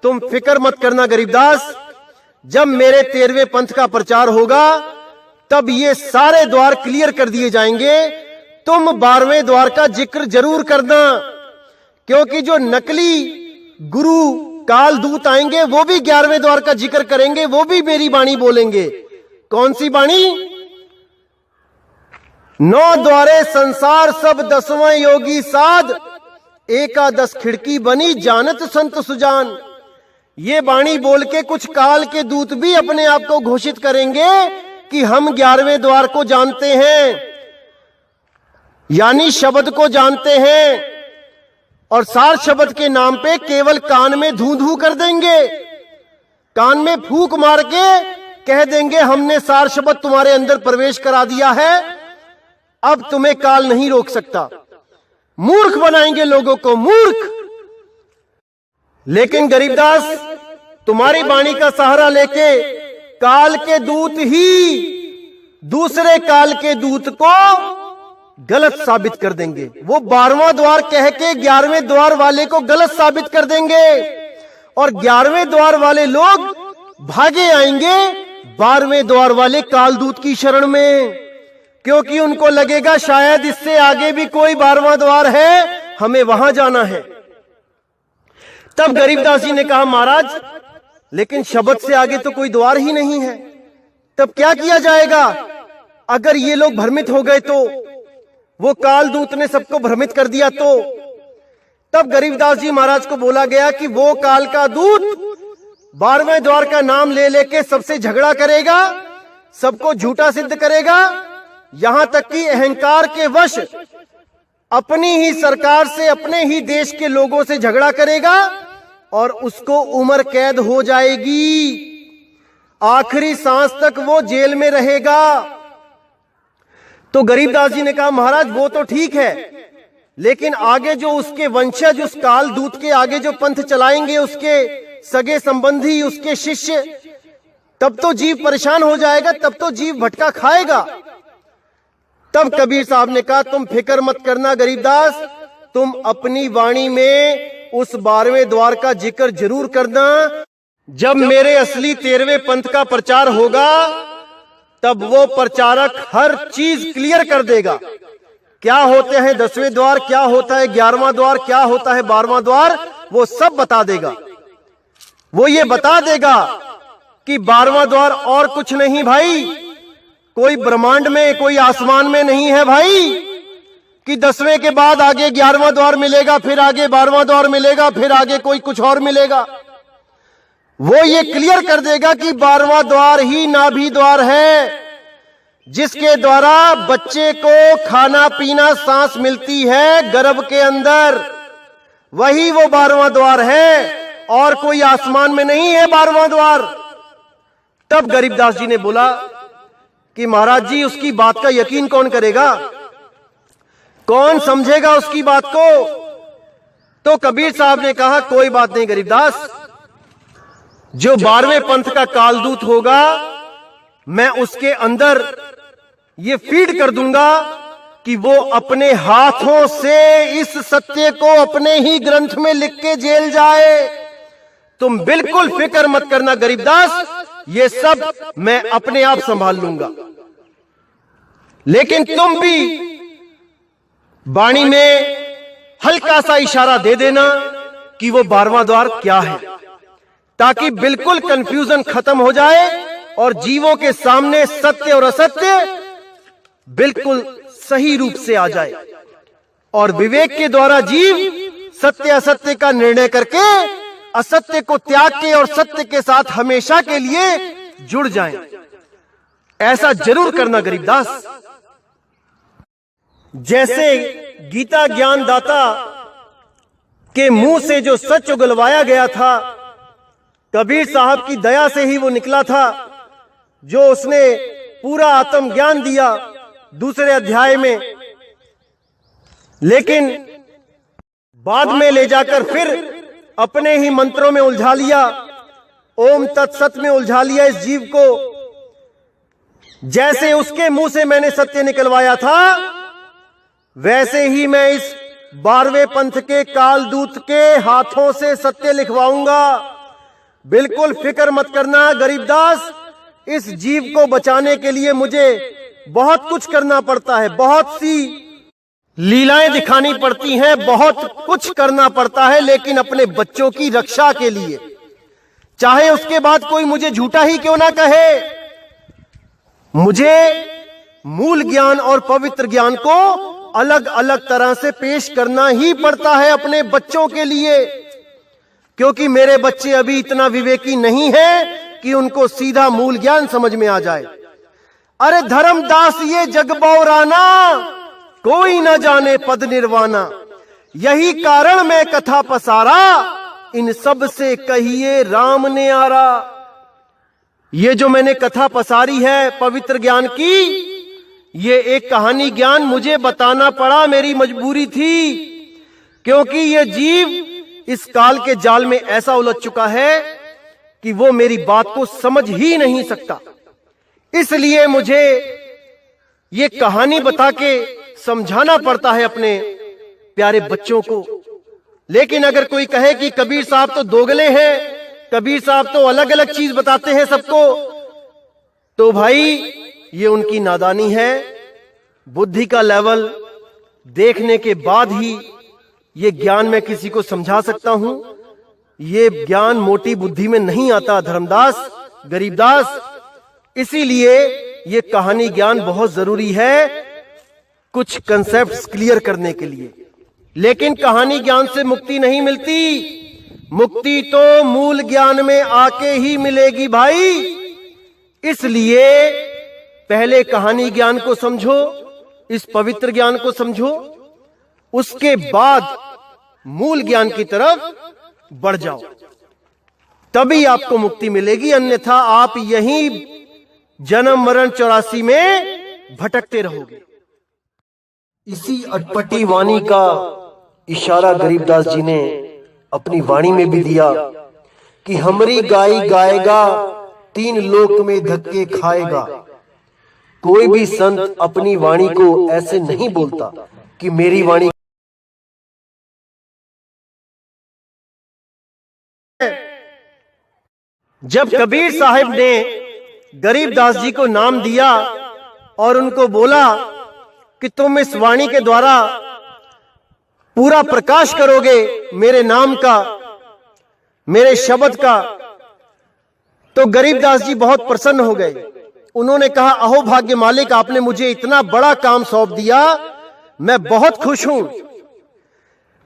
तुम फिक्र मत करना गरीबदास, जब मेरे 13वें पंथ का प्रचार होगा तब ये सारे द्वार क्लियर कर दिए जाएंगे। तुम 12वें द्वार का जिक्र जरूर करना, क्योंकि जो नकली गुरु काल दूत आएंगे वो भी 11वें द्वार का जिक्र करेंगे, वो भी मेरी वाणी बोलेंगे। कौन सी वाणी? 9 द्वारे संसार सब 10वां योगी साध, एकादश खिड़की बनी जानत संत सुजान। ये वाणी बोल के कुछ काल के दूत भी अपने आप को घोषित करेंगे कि हम 11वें द्वार को जानते हैं, यानी शब्द को जानते हैं, और सार शब्द के नाम पे केवल कान में धू धू कर देंगे, कान में फूंक मार के कह देंगे हमने सार शब्द तुम्हारे अंदर प्रवेश करा दिया है, अब तुम्हें काल नहीं रोक सकता। मूर्ख बनाएंगे लोगों को, मूर्ख। लेकिन गरीबदास, तुम्हारी वाणी का सहारा लेके काल के दूत ही दूसरे काल के दूत को गलत साबित कर देंगे। वो 12वां द्वार कह के 11वें द्वार वाले को गलत साबित कर देंगे, और 11वें द्वार वाले लोग भागे आएंगे 12वें द्वार वाले कालदूत की शरण में, क्योंकि उनको लगेगा शायद इससे आगे भी कोई 12वां द्वार है, हमें वहां जाना है। तब गरीबदास जी ने कहा, महाराज, लेकिन शब्द से आगे तो कोई द्वार ही नहीं है, तब क्या किया जाएगा? अगर ये लोग भ्रमित हो गए तो, वो कालदूत ने सबको भ्रमित कर दिया तो। तब गरीबदास जी महाराज को बोला गया कि वो काल का दूत 12वें द्वार का नाम ले लेके सबसे झगड़ा करेगा, सबको झूठा सिद्ध करेगा, यहां तक कि अहंकार के वश अपनी ही सरकार से, अपने ही देश के लोगों से झगड़ा करेगा और उसको उम्र कैद हो जाएगी, आखिरी सांस तक वो जेल में रहेगा। तो गरीबदास जी ने कहा महाराज वो तो ठीक है, लेकिन आगे जो उसके वंशज, उस काल दूत के आगे जो पंथ चलाएंगे, उसके सगे संबंधी, उसके शिष्य, तब तो जीव परेशान हो जाएगा, तब तो जीव भटका खाएगा। तब कबीर साहब ने कहा तुम फिक्र मत करना गरीबदास, तुम अपनी वाणी में उस 12वें द्वार का जिक्र जरूर करना। जब मेरे असली 13वें पंथ का प्रचार होगा तब वो प्रचारक हर चीज क्लियर कर देगा। क्या होते हैं 10वें द्वार, क्या होता है 11वां द्वार, क्या होता है 12वां द्वार, वो सब बता देगा। वो ये बता देगा कि 12वां द्वार और कुछ नहीं भाई, कोई ब्रह्मांड में, कोई आसमान में नहीं है भाई, कि 10वें के बाद आगे 11वां द्वार मिलेगा, फिर आगे 12वां द्वार मिलेगा, फिर आगे कोई कुछ और मिलेगा। वो ये क्लियर कर देगा कि 12वां द्वार ही नाभि द्वार है, जिसके द्वारा बच्चे को खाना पीना सांस मिलती है गर्भ के अंदर, वही वो 12वां द्वार है, और कोई आसमान में नहीं है 12वां द्वार। तब गरीबदास जी ने बोला कि महाराज जी उसकी बात का यकीन कौन करेगा, कौन समझेगा उसकी बात को। तो कबीर साहब ने कहा कोई बात नहीं गरीबदास, जो 12वें पंथ का कालदूत होगा मैं उसके अंदर ये फीड कर दूंगा कि वो अपने हाथों से इस सत्य को अपने ही ग्रंथ में लिख के जेल जाए। तुम बिल्कुल फिक्र मत करना गरीबदास, ये सब मैं अपने आप संभाल लूंगा। लेकिन तुम भी वाणी में हल्का सा इशारा दे देना कि वो 12वां द्वार क्या है, ताकि बिल्कुल कंफ्यूजन खत्म हो जाए और जीवों के सामने सत्य और असत्य बिल्कुल सही रूप से आ जाए, और विवेक के द्वारा जीव सत्य असत्य का निर्णय करके असत्य को त्याग के और सत्य के साथ हमेशा के लिए जुड़ जाएं। ऐसा जरूर करना गरीबदास। जैसे गीता ज्ञान दाता के मुंह से जो सच उगलवाया गया था, कबीर साहब की दया से ही वो निकला था, जो उसने पूरा आत्मज्ञान दिया दूसरे अध्याय में, लेकिन बाद में ले जाकर फिर अपने ही मंत्रों में उलझा लिया, ओम तत्सत में उलझा लिया इस जीव को। जैसे उसके मुंह से मैंने सत्य निकलवाया था, वैसे ही मैं इस 12वें पंथ के कालदूत के हाथों से सत्य लिखवाऊंगा। बिल्कुल फिक्र मत करना गरीबदास, इस जीव को बचाने के लिए मुझे बहुत कुछ करना पड़ता है, बहुत सी लीलाएं दिखानी पड़ती हैं, बहुत कुछ करना पड़ता है, लेकिन अपने बच्चों की रक्षा के लिए, चाहे उसके बाद कोई मुझे झूठा ही क्यों ना कहे, मुझे मूल ज्ञान और पवित्र ज्ञान को अलग अलग तरह से पेश करना ही पड़ता है अपने बच्चों के लिए, क्योंकि मेरे बच्चे अभी इतना विवेकी नहीं है कि उनको सीधा मूल ज्ञान समझ में आ जाए। अरे धर्मदास ये जग बौराना, कोई न जाने पद निर्वाणा, यही कारण मैं कथा पसारा, इन सब से कहिए राम ने आरा। ये जो मैंने कथा पसारी है पवित्र ज्ञान की, ये एक कहानी ज्ञान मुझे बताना पड़ा, मेरी मजबूरी थी, क्योंकि ये जीव इस काल के जाल में ऐसा उलझ चुका है कि वो मेरी बात को समझ ही नहीं सकता। इसलिए मुझे ये कहानी बता के समझाना पड़ता है अपने प्यारे बच्चों को। लेकिन अगर कोई कहे कि कबीर साहब तो दोगले हैं, कबीर साहब तो अलग अलग चीज बताते हैं सबको, तो भाई ये उनकी नादानी है। बुद्धि का लेवल देखने के बाद ही ये ज्ञान मैं किसी को समझा सकता हूं। ये ज्ञान मोटी बुद्धि में नहीं आता धर्मदास, गरीबदास। इसीलिए ये कहानी ज्ञान बहुत जरूरी है कुछ कंसेप्ट्स क्लियर करने के लिए। लेकिन कहानी ज्ञान से मुक्ति नहीं मिलती, मुक्ति तो मूल ज्ञान में आके ही मिलेगी भाई। इसलिए पहले कहानी ज्ञान को समझो, इस पवित्र ज्ञान को समझो, उसके बाद मूल ज्ञान की तरफ बढ़ जाओ, तभी आपको मुक्ति मिलेगी। अन्यथा आप यहीं जन्म मरण 84 में भटकते रहोगे। इसी अटपटी वाणी का इशारा गरीबदास जी ने अपनी वाणी में भी दिया कि हमरी गाई गाएगा, 3 लोक में धक्के खाएगा। कोई भी संत अपनी वाणी को ऐसे नहीं बोलता कि मेरी वाणी। जब कबीर साहिब ने गरीबदास जी को नाम दिया और उनको बोला कि तुम इस वाणी के द्वारा पूरा प्रकाश करोगे मेरे नाम का, मेरे शब्द का, तो गरीबदास जी बहुत प्रसन्न हो गए। उन्होंने कहा, अहो भाग्य मालिक, आपने मुझे इतना बड़ा काम सौंप दिया, मैं बहुत खुश हूं।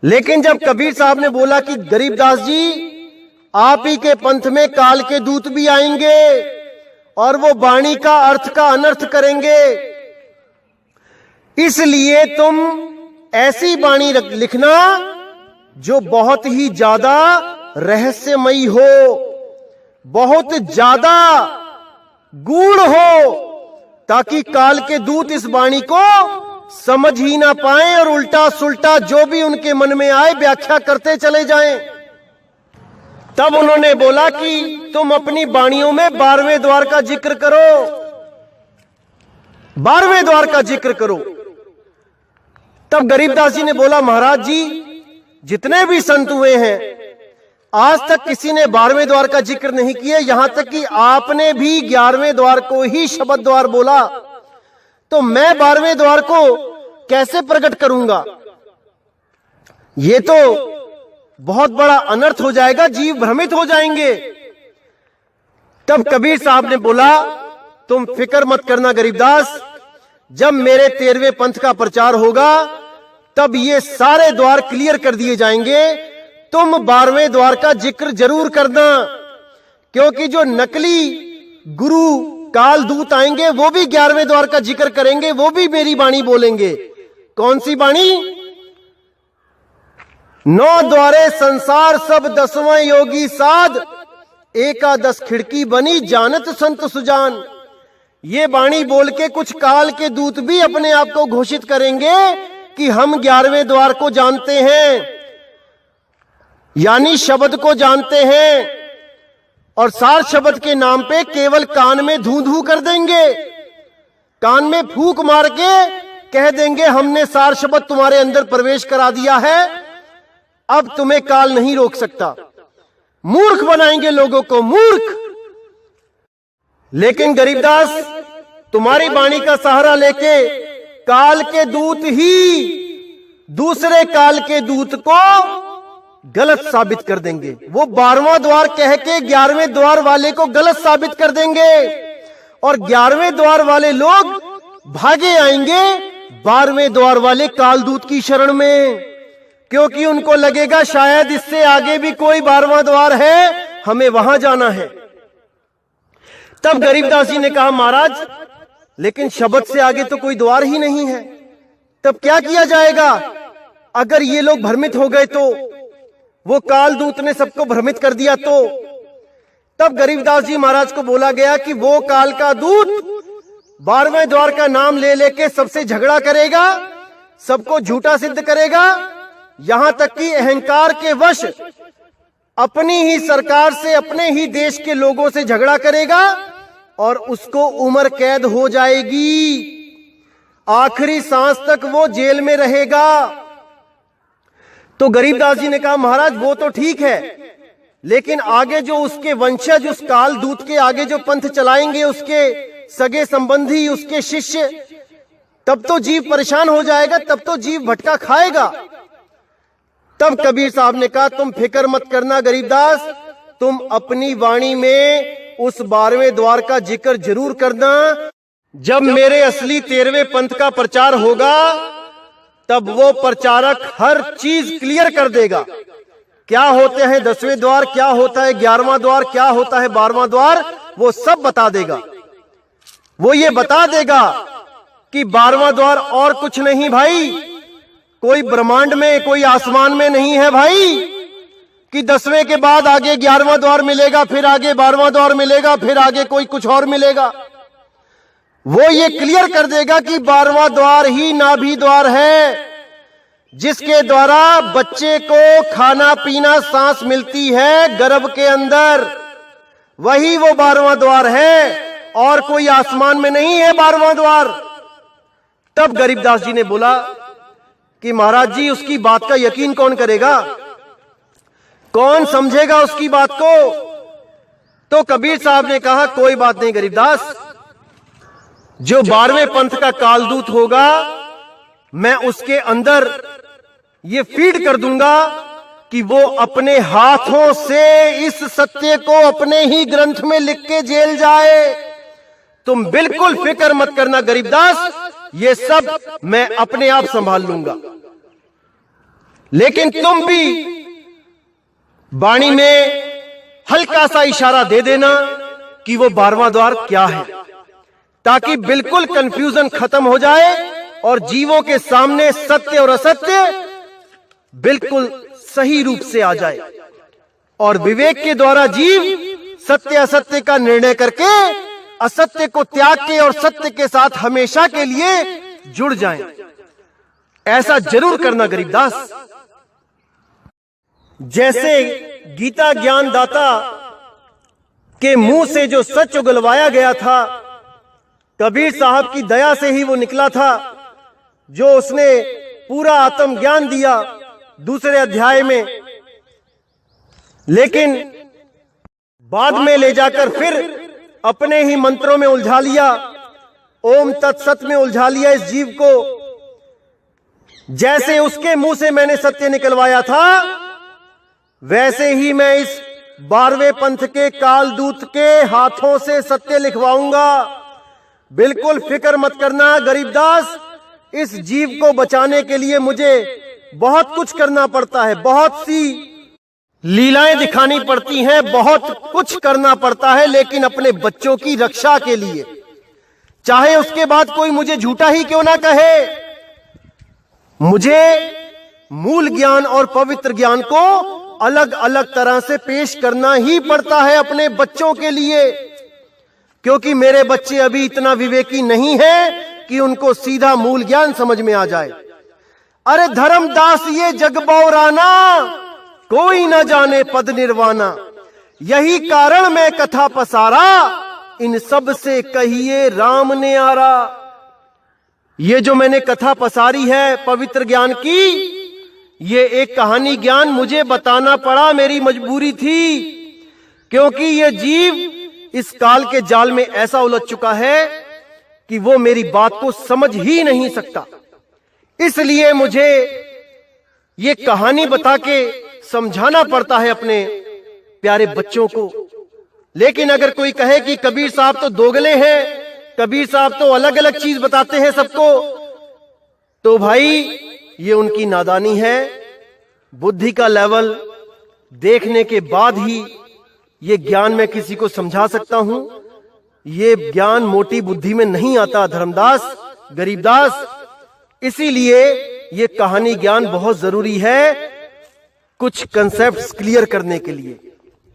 लेकिन जब कबीर साहब ने बोला कि गरीबदास जी, आप ही के पंथ में काल के दूत भी आएंगे और वो वाणी का अर्थ का अनर्थ करेंगे, इसलिए तुम ऐसी वाणी लिखना जो बहुत ही ज्यादा रहस्यमयी हो, बहुत ज्यादा गूढ़ हो, ताकि काल के दूत इस वाणी को समझ ही ना पाए और उल्टा सुल्टा जो भी उनके मन में आए व्याख्या करते चले जाएं। तब उन्होंने बोला कि तुम अपनी वाणियों में 12वें द्वार का जिक्र करो, 12वें द्वार का जिक्र करो। तब गरीबदास जी ने बोला, महाराज जी, जितने भी संत हुए हैं आज तक किसी ने 12वें द्वार का जिक्र नहीं किया, यहां तक कि आपने भी 11वें द्वार को ही शब्द द्वार बोला, तो मैं 12वें द्वार को कैसे प्रकट करूंगा? ये तो बहुत बड़ा अनर्थ हो जाएगा, जीव भ्रमित हो जाएंगे। तब कबीर साहब ने बोला, तुम फिक्र मत करना गरीबदास, जब मेरे 13वें पंथ का प्रचार होगा तब ये सारे द्वार क्लियर कर दिए जाएंगे। तुम 12वें द्वार का जिक्र जरूर करना, क्योंकि जो नकली गुरु काल दूत आएंगे वो भी 11वें द्वार का जिक्र करेंगे, वो भी मेरी वाणी बोलेंगे। कौन सी वाणी? 9 द्वारे संसार सब 10वां योगी साध, एकादश खिड़की बनी जानत संत सुजान। ये वाणी बोल के कुछ काल के दूत भी अपने आप को घोषित करेंगे कि हम 11वें द्वार को जानते हैं, यानी शब्द को जानते हैं, और सार शब्द के नाम पे केवल कान में धू धू कर देंगे, कान में फूंक मार के कह देंगे हमने सार शब्द तुम्हारे अंदर प्रवेश करा दिया है, अब तुम्हें काल नहीं रोक सकता। मूर्ख बनाएंगे लोगों को, मूर्ख। लेकिन गरीबदास, तुम्हारी वाणी का सहारा लेके काल के दूत ही दूसरे काल के दूत को गलत साबित कर देंगे। वो 12वां द्वार कह के 11वें द्वार वाले को गलत साबित कर देंगे, और 11वें द्वार वाले लोग भागे आएंगे 12वें द्वार वाले कालदूत की शरण में, क्योंकि उनको लगेगा शायद इससे आगे भी कोई 12वां द्वार है, हमें वहां जाना है। तब गरीबदास जी ने कहा, महाराज, लेकिन शब्द से आगे तो कोई द्वार ही नहीं है, तब क्या किया जाएगा? अगर ये लोग भ्रमित हो गए तो, वो कालदूत ने सबको भ्रमित कर दिया तो? तब गरीबदास जी महाराज को बोला गया कि वो काल का दूत 12वें द्वार का नाम ले लेके सबसे झगड़ा करेगा, सबको झूठा सिद्ध करेगा, यहां तक कि अहंकार के वश अपनी ही सरकार से, अपने ही देश के लोगों से झगड़ा करेगा और उसको उम्र कैद हो जाएगी, आखिरी सांस तक वो जेल में रहेगा। तो गरीबदास जी ने कहा, महाराज वो तो ठीक है, लेकिन आगे जो उसके वंशज, उस काल दूत के आगे जो पंथ चलाएंगे, उसके सगे संबंधी, उसके शिष्य, तब तो जीव परेशान हो जाएगा, तब तो जीव भटका खाएगा। तब कबीर साहब ने कहा, तुम फिक्र मत करना गरीबदास, तुम अपनी वाणी में उस 12वें द्वार का जिक्र जरूर करना। जब मेरे असली 13वें पंथ का प्रचार होगा तब वो प्रचारक हर चीज क्लियर कर देगा। क्या होते हैं 10वें द्वार, क्या होता है 11वां द्वार, क्या होता है 12वां द्वार, वो सब बता देगा। वो ये बता देगा कि 12वां द्वार और कुछ नहीं भाई, कोई ब्रह्मांड में, कोई आसमान में नहीं है भाई कि 10वें के बाद आगे 11वां द्वार मिलेगा, फिर आगे 12वां द्वार मिलेगा, फिर आगे कोई कुछ और मिलेगा। वो ये क्लियर कर देगा कि 12वां द्वार ही नाभि द्वार है, जिसके द्वारा बच्चे को खाना पीना सांस मिलती है गर्भ के अंदर। वही वो 12वां द्वार है और कोई आसमान में नहीं है 12वां द्वार। तब गरीबदास जी ने बोला कि महाराज जी, उसकी बात का यकीन कौन करेगा, कौन समझेगा उसकी बात को? तो कबीर साहब ने कहा, कोई बात नहीं गरीबदास, जो 12वें पंथ का कालदूत होगा मैं उसके अंदर ये फीड कर दूंगा कि वो अपने हाथों से इस सत्य को अपने ही ग्रंथ में लिख के जेल जाए। तुम बिल्कुल फिक्र मत करना गरीबदास, ये सब मैं अपने आप संभाल लूंगा। लेकिन तुम भी वाणी में हल्का सा इशारा दे देना कि वो 12वां द्वार क्या है, ताकि बिल्कुल कंफ्यूजन खत्म हो जाए और जीवों के सामने सत्य और असत्य बिल्कुल सही रूप से आ जाए और विवेक के द्वारा जीव सत्य असत्य का निर्णय करके असत्य को त्याग के और सत्य के साथ हमेशा के लिए जुड़ जाएं। ऐसा जरूर करना गरीबदास। जैसे गीता ज्ञान दाता के मुंह से जो सच उगलवाया गया था, कबीर साहब की दया से ही वो निकला था, जो उसने पूरा आत्म ज्ञान दिया दूसरे अध्याय में, लेकिन बाद में ले जाकर फिर अपने ही मंत्रों में उलझा लिया, ओम तत्सत में उलझा लिया इस जीव को। जैसे उसके मुंह से मैंने सत्य निकलवाया था, वैसे ही मैं इस 12वें पंथ के कालदूत के हाथों से सत्य लिखवाऊंगा। बिल्कुल फिक्र मत करना गरीबदास, इस जीव को बचाने के लिए मुझे बहुत कुछ करना पड़ता है, बहुत सी लीलाएं दिखानी पड़ती हैं, बहुत कुछ करना पड़ता है, लेकिन अपने बच्चों की रक्षा के लिए, चाहे उसके बाद कोई मुझे झूठा ही क्यों ना कहे, मुझे मूल ज्ञान और पवित्र ज्ञान को अलग अलग तरह से पेश करना ही पड़ता है अपने बच्चों के लिए, क्योंकि मेरे बच्चे अभी इतना विवेकी नहीं है कि उनको सीधा मूल ज्ञान समझ में आ जाए। अरे धर्मदास, ये जग बौराना, कोई न जाने पद निर्वाणा, यही कारण मैं कथा पसारा, इन सब से कहिए राम ने आरा। ये जो मैंने कथा पसारी है पवित्र ज्ञान की, ये एक कहानी ज्ञान मुझे बताना पड़ा, मेरी मजबूरी थी, क्योंकि ये जीव इस काल के जाल में ऐसा उलझ चुका है कि वो मेरी बात को समझ ही नहीं सकता। इसलिए मुझे ये कहानी बता के समझाना पड़ता है अपने प्यारे बच्चों को। लेकिन अगर कोई कहे कि कबीर साहब तो दोगले हैं, कबीर साहब तो अलग अलग चीज बताते हैं सबको, तो भाई ये उनकी नादानी है। बुद्धि का लेवल देखने के बाद ही ये ज्ञान मैं किसी को समझा सकता हूं। ये ज्ञान मोटी बुद्धि में नहीं आता धर्मदास, गरीबदास। इसीलिए ये कहानी ज्ञान बहुत जरूरी है कुछ कंसेप्ट्स क्लियर करने के लिए।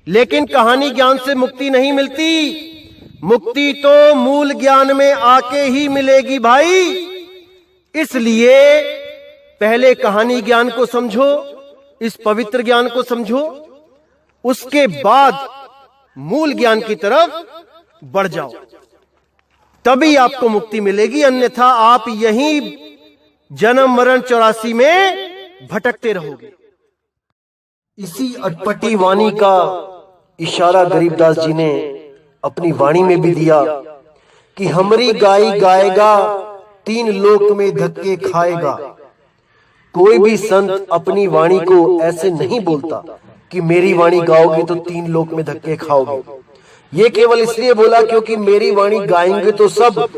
लेकिन कहानी ज्ञान से मुक्ति नहीं मिलती, मुक्ति तो मूल ज्ञान में आके ही मिलेगी भाई। इसलिए पहले कहानी ज्ञान को समझो, इस पवित्र ज्ञान को समझो, उसके बाद मूल ज्ञान की तरफ बढ़ जाओ, तभी आपको मुक्ति मिलेगी। अन्यथा आप यहीं जन्म मरण 84 में भटकते रहोगे। इसी अटपटी वाणी का इशारा गरीबदास जी ने अपनी वाणी में भी दिया कि हमरी गाई गाएगा, 3 लोक में धक्के खाएगा। कोई भी संत अपनी वाणी को ऐसे नहीं बोलता कि मेरी वाणी गाओगे तो 3 लोक में धक्के खाओगे। ये केवल इसलिए बोला क्योंकि मेरी वाणी गाएंगे तो सब,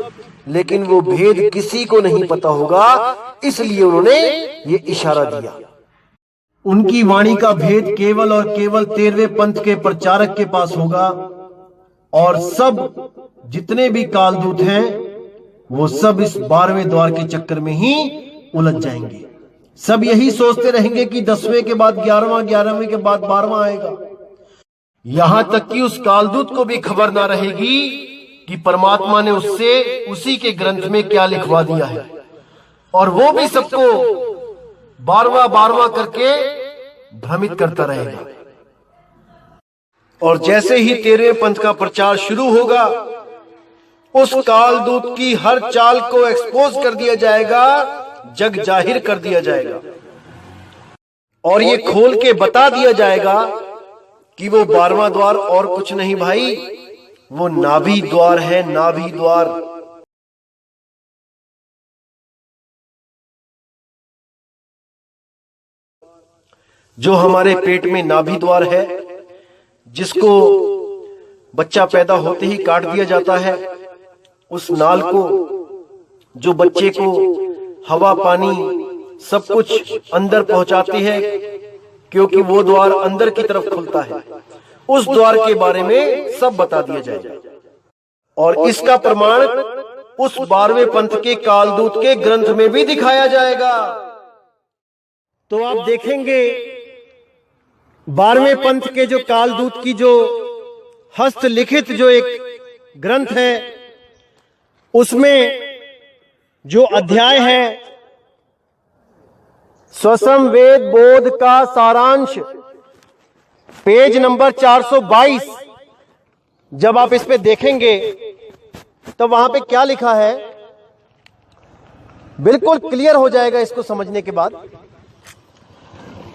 लेकिन वो भेद किसी को नहीं पता होगा, इसलिए उन्होंने ये इशारा दिया। उनकी वाणी का भेद केवल और केवल 13वें पंथ के प्रचारक के पास होगा, और सब जितने भी कालदूत हैं वो सब इस 12वें द्वार के चक्कर में ही उलझ जाएंगे। सब यही सोचते रहेंगे कि 10वें के बाद 11वां, 11वें के बाद 12वां आएगा। यहां तक कि उस कालदूत को भी खबर ना रहेगी कि परमात्मा ने उससे उसी के ग्रंथ में क्या लिखवा दिया है, और वो भी सबको 12वां करके भ्रमित करता रहेगा। और जैसे ही 13वें पंथ का प्रचार शुरू होगा, उस कालदूत की हर चाल को एक्सपोज कर दिया जाएगा, जग जाहिर कर दिया जाएगा, और ये खोल के बता दिया जाएगा कि वो 12वां द्वार और कुछ नहीं भाई, वो नाभि द्वार है, नाभि द्वार। जो हमारे पेट में नाभि द्वार है, जिसको बच्चा पैदा होते ही काट दिया जाता है, उस नाल को जो बच्चे को हवा पानी सब कुछ अंदर पहुंचाती है, क्योंकि वो द्वार अंदर की तरफ खुलता है, उस द्वार के बारे में सब बता दिया जाएगा। और इसका प्रमाण उस 12वें पंथ के कालदूत के ग्रंथ में भी दिखाया जाएगा। तो आप देखेंगे 12वें पंथ के जो कालदूत की जो हस्तलिखित जो एक ग्रंथ है, उसमें जो अध्याय है स्वसम वेद बोध का सारांश, पेज नंबर 422, जब आप इस पे देखेंगे तो वहां पे क्या लिखा है बिल्कुल क्लियर हो जाएगा इसको समझने के बाद।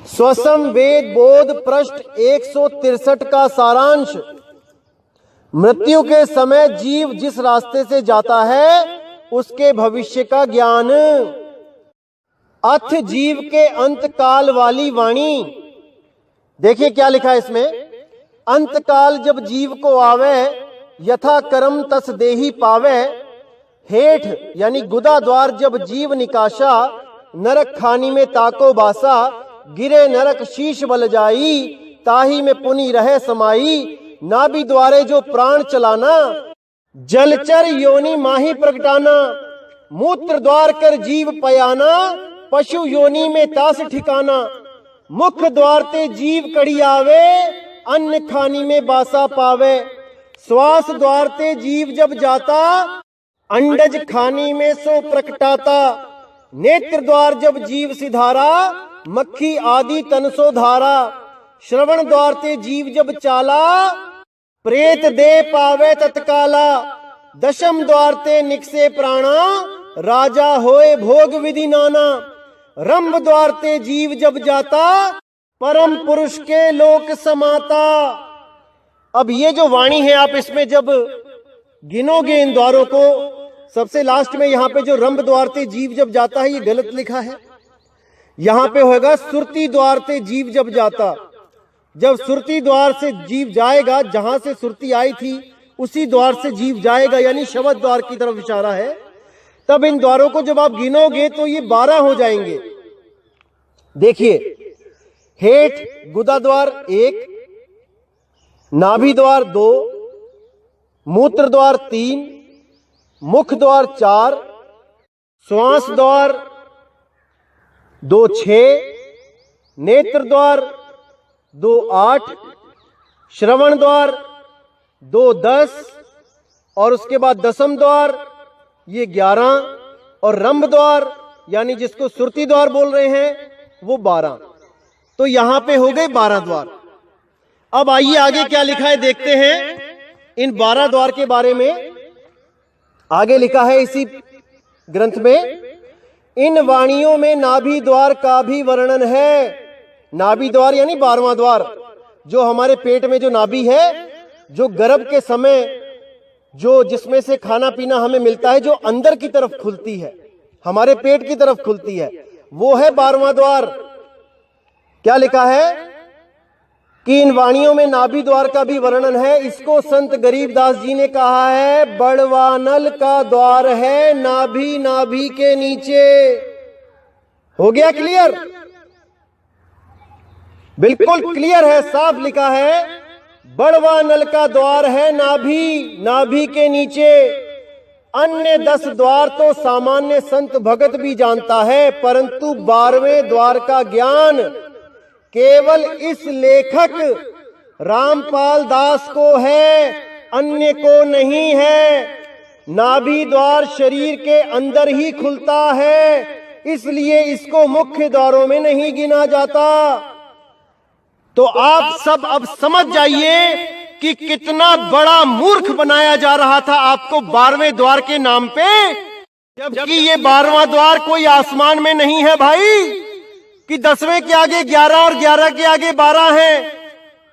स्वसम वेद बोध पृष्ठ 163 का सारांश, मृत्यु के समय जीव जिस रास्ते से जाता है उसके भविष्य का ज्ञान। अथ जीव के अंत काल वाली वाणी। देखिए क्या लिखा है इसमें, अंत काल जब जीव को आवे, यथा कर्म तस देही पावे। हेठ यानी गुदा द्वार जब जीव निकाशा, नरक खानी में ताको बासा। गिरे नरक शीश बल जाई, ताही में पुनि रहे समाई। नाभि द्वारे जो प्राण चलाना, जलचर योनि माही प्रगटाना। मूत्र द्वार कर जीव पयाना, पशु योनि में तास ठिकाना। मुख द्वार ते जीव कड़ी आवे, अन्न खानी में बासा पावे। श्वास द्वार ते जीव जब जाता, अंडज खानी में सो प्रकटाता। नेत्र द्वार जब जीव सिधारा, मक्खी आदि तन सो धारा। श्रवण द्वार ते जीव जब चाला, प्रेत दे पावे तत्काला। दशम द्वार ते निकसे प्राणा, राजा होए भोग विधि नाना। रंभ द्वार ते जीव जब जाता, परम पुरुष के लोक समाता। अब ये जो वाणी है, आप इसमें जब गिनोगे इन द्वारों को, सबसे लास्ट में यहाँ पे जो रंभ द्वार ते जीव जब जाता है, ये गलत लिखा है। यहाँ पे होगा सुरती द्वार ते जीव जब जाता। जब सुरती द्वार से जीव जाएगा, जहां से सुरती आई थी उसी द्वार से जीव जाएगा, यानी शवद द्वार की तरफ इशारा है। तब इन द्वारों को जब आप गिनोगे तो ये 12 हो जाएंगे। देखिए, हेठ गुदा द्वार 1, नाभि द्वार 2, मूत्र द्वार 3, मुख द्वार 4, श्वास द्वार 2 6, नेत्र द्वार 2 8, श्रवण द्वार 2 10, और उसके बाद दसम द्वार ये 11, और रंभ द्वार यानी जिसको सुरती द्वार बोल रहे हैं वो 12। तो यहां पे हो गए 12 द्वार। अब आइए आगे क्या लिखा है देखते हैं इन 12 द्वार के बारे में। आगे लिखा है इसी ग्रंथ में, इन वाणियों में नाभि द्वार का भी वर्णन है। नाभि द्वार यानी 12वां द्वार, जो हमारे पेट में जो नाभि है, जो गर्भ के समय जो जिसमें से खाना पीना हमें मिलता है, जो अंदर की तरफ खुलती है, हमारे पेट की तरफ खुलती है, वो है 12वां द्वार। क्या लिखा है कि इन वाणियों में नाभि द्वार का भी वर्णन है। इसको संत गरीबदास जी ने कहा है, बड़वानल का द्वार है नाभि नाभि के नीचे। हो गया क्लियर? बिल्कुल क्लियर है, साफ लिखा है, बड़वा नल का द्वार है नाभि नाभि के नीचे। अन्य 10 द्वार तो सामान्य संत भगत भी जानता है, परंतु 12वें द्वार का ज्ञान केवल इस लेखक रामपाल दास को है, अन्य को नहीं है। नाभि द्वार शरीर के अंदर ही खुलता है, इसलिए इसको मुख्य द्वारों में नहीं गिना जाता। तो आप सब अब समझ जाइए कि कितना बड़ा मूर्ख बनाया जा रहा था आपको 12वें द्वार के नाम पे, जबकि ये 12वां द्वार कोई आसमान में नहीं है भाई, कि 10वें के आगे 11 और 11 के आगे 12 है।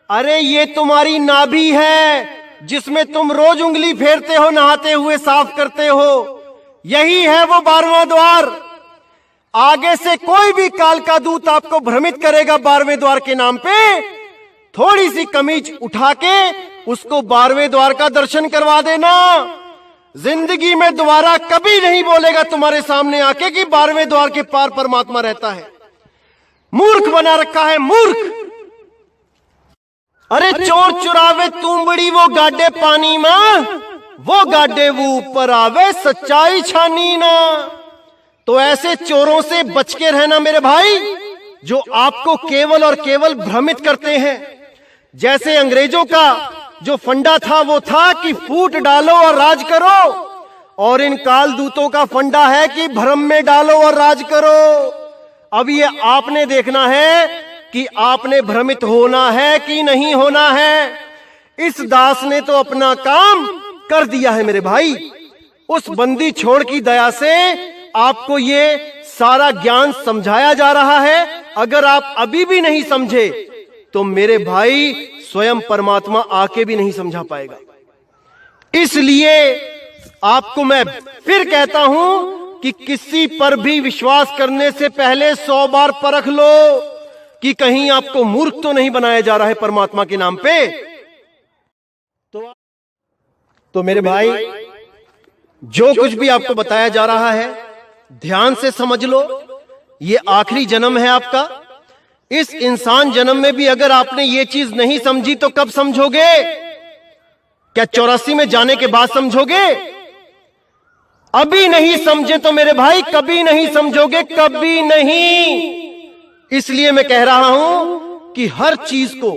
अरे ये तुम्हारी नाभि है, जिसमें तुम रोज उंगली फेरते हो, नहाते हुए साफ करते हो, यही है वो 12वां द्वार। आगे से कोई भी काल का दूत आपको भ्रमित करेगा 12वें द्वार के नाम पे, थोड़ी सी कमीज उठा के उसको 12वें द्वार का दर्शन करवा देना। जिंदगी में दोबारा कभी नहीं बोलेगा तुम्हारे सामने आके कि 12वें द्वार के पार परमात्मा रहता है। मूर्ख बना रखा है, मूर्ख। अरे चोर चुरावे तुंबड़ी वो गाडे पानी में, वो गाडे वो ऊपर आवे सच्चाई छानी ना। तो ऐसे चोरों से बच के रहना मेरे भाई, जो आपको केवल और केवल भ्रमित करते हैं। जैसे अंग्रेजों का जो फंडा था वो था कि फूट डालो और राज करो, और इन काल दूतों का फंडा है कि भ्रम में डालो और राज करो। अब ये आपने देखना है कि आपने भ्रमित होना है कि नहीं होना है। इस दास ने तो अपना काम कर दिया है मेरे भाई। उस बंदी छोड़ की दया से आपको ये सारा ज्ञान समझाया जा रहा है। अगर आप अभी भी नहीं समझे तो मेरे भाई स्वयं परमात्मा आके भी नहीं समझा पाएगा। इसलिए आपको मैं फिर कहता हूं कि किसी पर भी विश्वास करने से पहले 100 बार परख लो कि कहीं आपको मूर्ख तो नहीं बनाया जा रहा है परमात्मा के नाम पे। तो मेरे भाई, जो कुछ भी आपको बताया जा रहा है ध्यान से समझ लो। ये आखिरी जन्म है आपका। इस इंसान जन्म में भी अगर आपने ये चीज नहीं समझी तो कब समझोगे? क्या 84 में जाने के बाद समझोगे? अभी नहीं समझे तो मेरे भाई कभी नहीं समझोगे, कभी नहीं। इसलिए मैं कह रहा हूं कि हर चीज को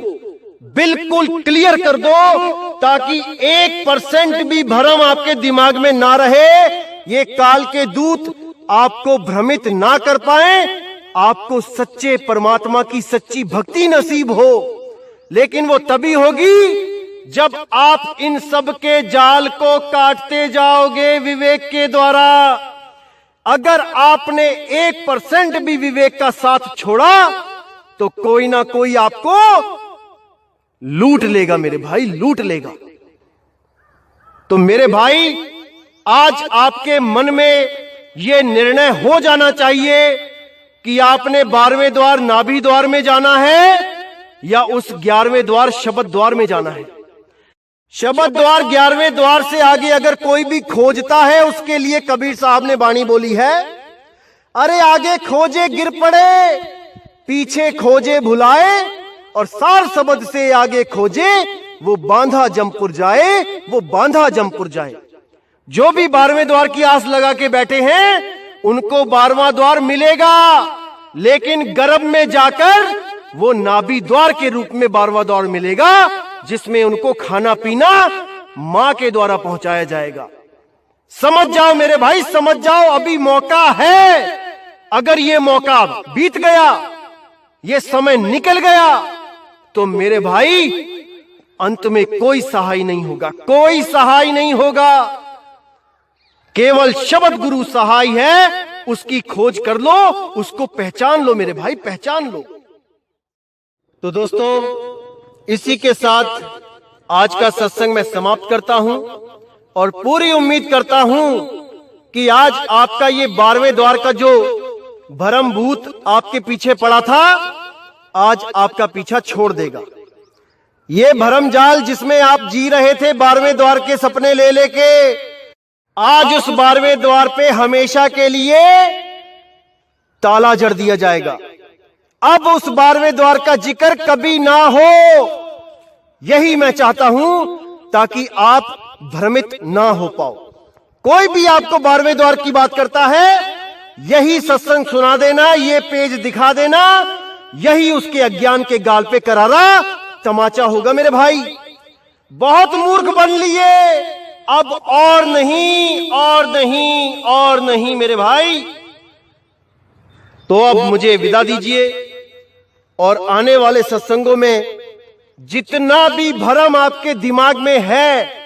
बिल्कुल क्लियर कर दो, ताकि 1% भी भ्रम आपके दिमाग में ना रहे। ये काल के दूत आपको भ्रमित ना कर पाए, आपको सच्चे परमात्मा की सच्ची भक्ति नसीब हो। लेकिन वो तभी होगी जब आप इन सब के जाल को काटते जाओगे विवेक के द्वारा। अगर आपने 1% भी विवेक का साथ छोड़ा तो कोई ना कोई आपको लूट लेगा मेरे भाई, लूट लेगा। तो मेरे भाई, आज आपके मन में यह निर्णय हो जाना चाहिए कि आपने 12वें द्वार नाभि द्वार में जाना है या उस 11वें द्वार शब्द द्वार में जाना है। शब्द द्वार 11वें द्वार से आगे अगर कोई भी खोजता है, उसके लिए कबीर साहब ने वाणी बोली है, अरे आगे खोजे गिर पड़े, पीछे खोजे भुलाए, और सार शब्द से आगे खोजे वो बांधा जमपुर जाए, वो बांधा जमपुर जाए। जो भी 12वें द्वार की आस लगा के बैठे हैं उनको 12वां द्वार मिलेगा, लेकिन गर्भ में जाकर वो नाभि द्वार के रूप में 12वां द्वार मिलेगा, जिसमें उनको खाना पीना मां के द्वारा पहुंचाया जाएगा। समझ जाओ मेरे भाई, समझ जाओ, अभी मौका है। अगर ये मौका बीत गया, ये समय निकल गया, तो मेरे भाई अंत में कोई सहाय नहीं होगा, कोई सहाय नहीं होगा। केवल शब्द गुरु सहाय है, उसकी खोज कर लो, उसको पहचान लो मेरे भाई, पहचान लो। तो दोस्तों, इसी के साथ आज का सत्संग मैं समाप्त करता हूं और पूरी उम्मीद करता हूं कि आज आपका ये 12वें द्वार का जो भरम भूत आपके पीछे पड़ा था, आज आपका पीछा छोड़ देगा। ये भरम जाल जिसमें आप जी रहे थे 12वें द्वार के सपने ले लेके, आज उस 12वें द्वार पे हमेशा के लिए ताला जड़ दिया जाएगा। अब उस 12वें द्वार का जिक्र कभी ना हो, यही मैं चाहता हूं, ताकि आप भ्रमित ना हो पाओ। कोई भी आपको 12वें द्वार की बात करता है, यही सत्संग सुना देना, ये पेज दिखा देना, यही उसके अज्ञान के गाल पे करारा तमाचा होगा मेरे भाई। बहुत मूर्ख बन लिए, अब और नहीं और नहीं और नहीं मेरे भाई। तो अब मुझे विदा दीजिए और आने वाले सत्संगों में जितना भी भ्रम आपके दिमाग में है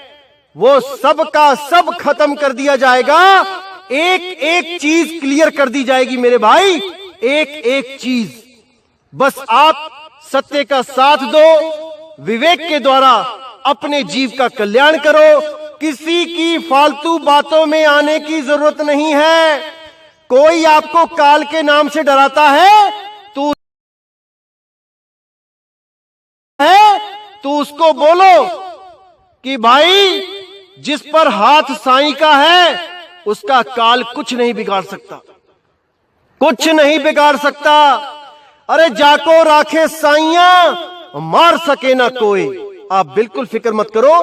वो सब का सब खत्म कर दिया जाएगा। एक एक चीज क्लियर कर दी जाएगी मेरे भाई, एक एक चीज। बस आप सत्य का साथ दो, विवेक के द्वारा अपने जीव का कल्याण करो। किसी की फालतू बातों में आने की जरूरत नहीं है। कोई आपको काल के नाम से डराता है तो उसको बोलो कि भाई जिस पर हाथ साईं का है उसका काल कुछ नहीं बिगाड़ सकता, कुछ नहीं बिगाड़ सकता। अरे जाको राखे साइया मार सके ना कोई। आप बिल्कुल फिक्र मत करो,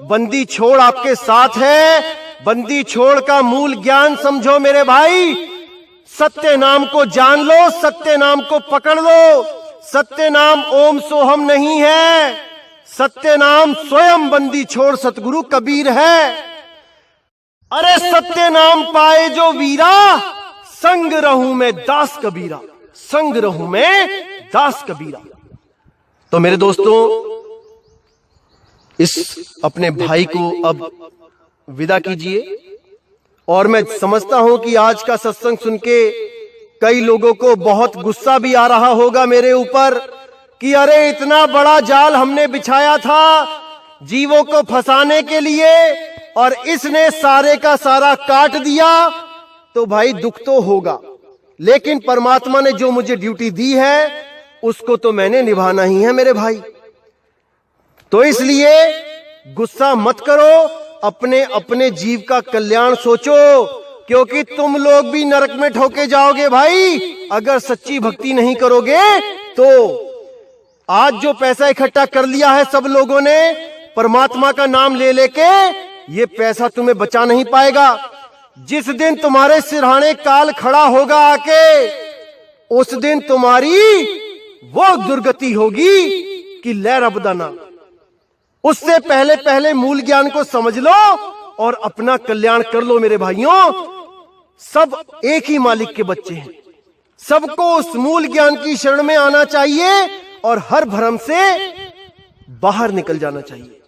बंदी छोड़ आपके साथ है। बंदी छोड़ का मूल ज्ञान समझो मेरे भाई। सत्य नाम को जान लो, सत्य नाम को पकड़ लो। सत्य नाम ओम सोहम नहीं है, सत्य नाम स्वयं बंदी छोड़ सतगुरु कबीर है। अरे सत्य नाम पाए जो वीरा, संग रहूं मैं दास कबीरा, संग रहूं मैं दास कबीरा। तो मेरे दोस्तों, इस अपने भाई को अब विदा कीजिए। और मैं समझता हूं कि आज का सत्संग सुन के कई लोगों को बहुत गुस्सा भी आ रहा होगा मेरे ऊपर कि अरे इतना बड़ा जाल हमने बिछाया था जीवों को फंसाने के लिए और इसने सारे का सारा काट दिया। तो भाई दुख तो होगा, लेकिन परमात्मा ने जो मुझे ड्यूटी दी है उसको तो मैंने निभाना ही है मेरे भाई। तो इसलिए गुस्सा मत करो, अपने अपने जीव का कल्याण सोचो, क्योंकि तुम लोग भी नरक में ठोके जाओगे भाई अगर सच्ची भक्ति नहीं करोगे। तो आज जो पैसा इकट्ठा कर लिया है सब लोगों ने परमात्मा का नाम ले लेके, ये पैसा तुम्हें बचा नहीं पाएगा। जिस दिन तुम्हारे सिरहाने काल खड़ा होगा आके, उस दिन तुम्हारी वो दुर्गति होगी कि लै रब दा नाम। उससे पहले पहले मूल ज्ञान को समझ लो और अपना कल्याण कर लो मेरे भाइयों। सब एक ही मालिक के बच्चे हैं, सबको उस मूल ज्ञान की शरण में आना चाहिए और हर भ्रम से बाहर निकल जाना चाहिए।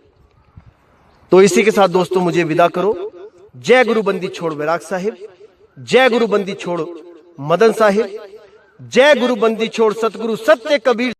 तो इसी के साथ दोस्तों मुझे विदा करो। जय गुरु बंदी छोड़ वैराग साहिब, जय गुरु बंदी छोड़ मदन साहिब, जय गुरु बंदी छोड़ सतगुरु सत्य कबीर।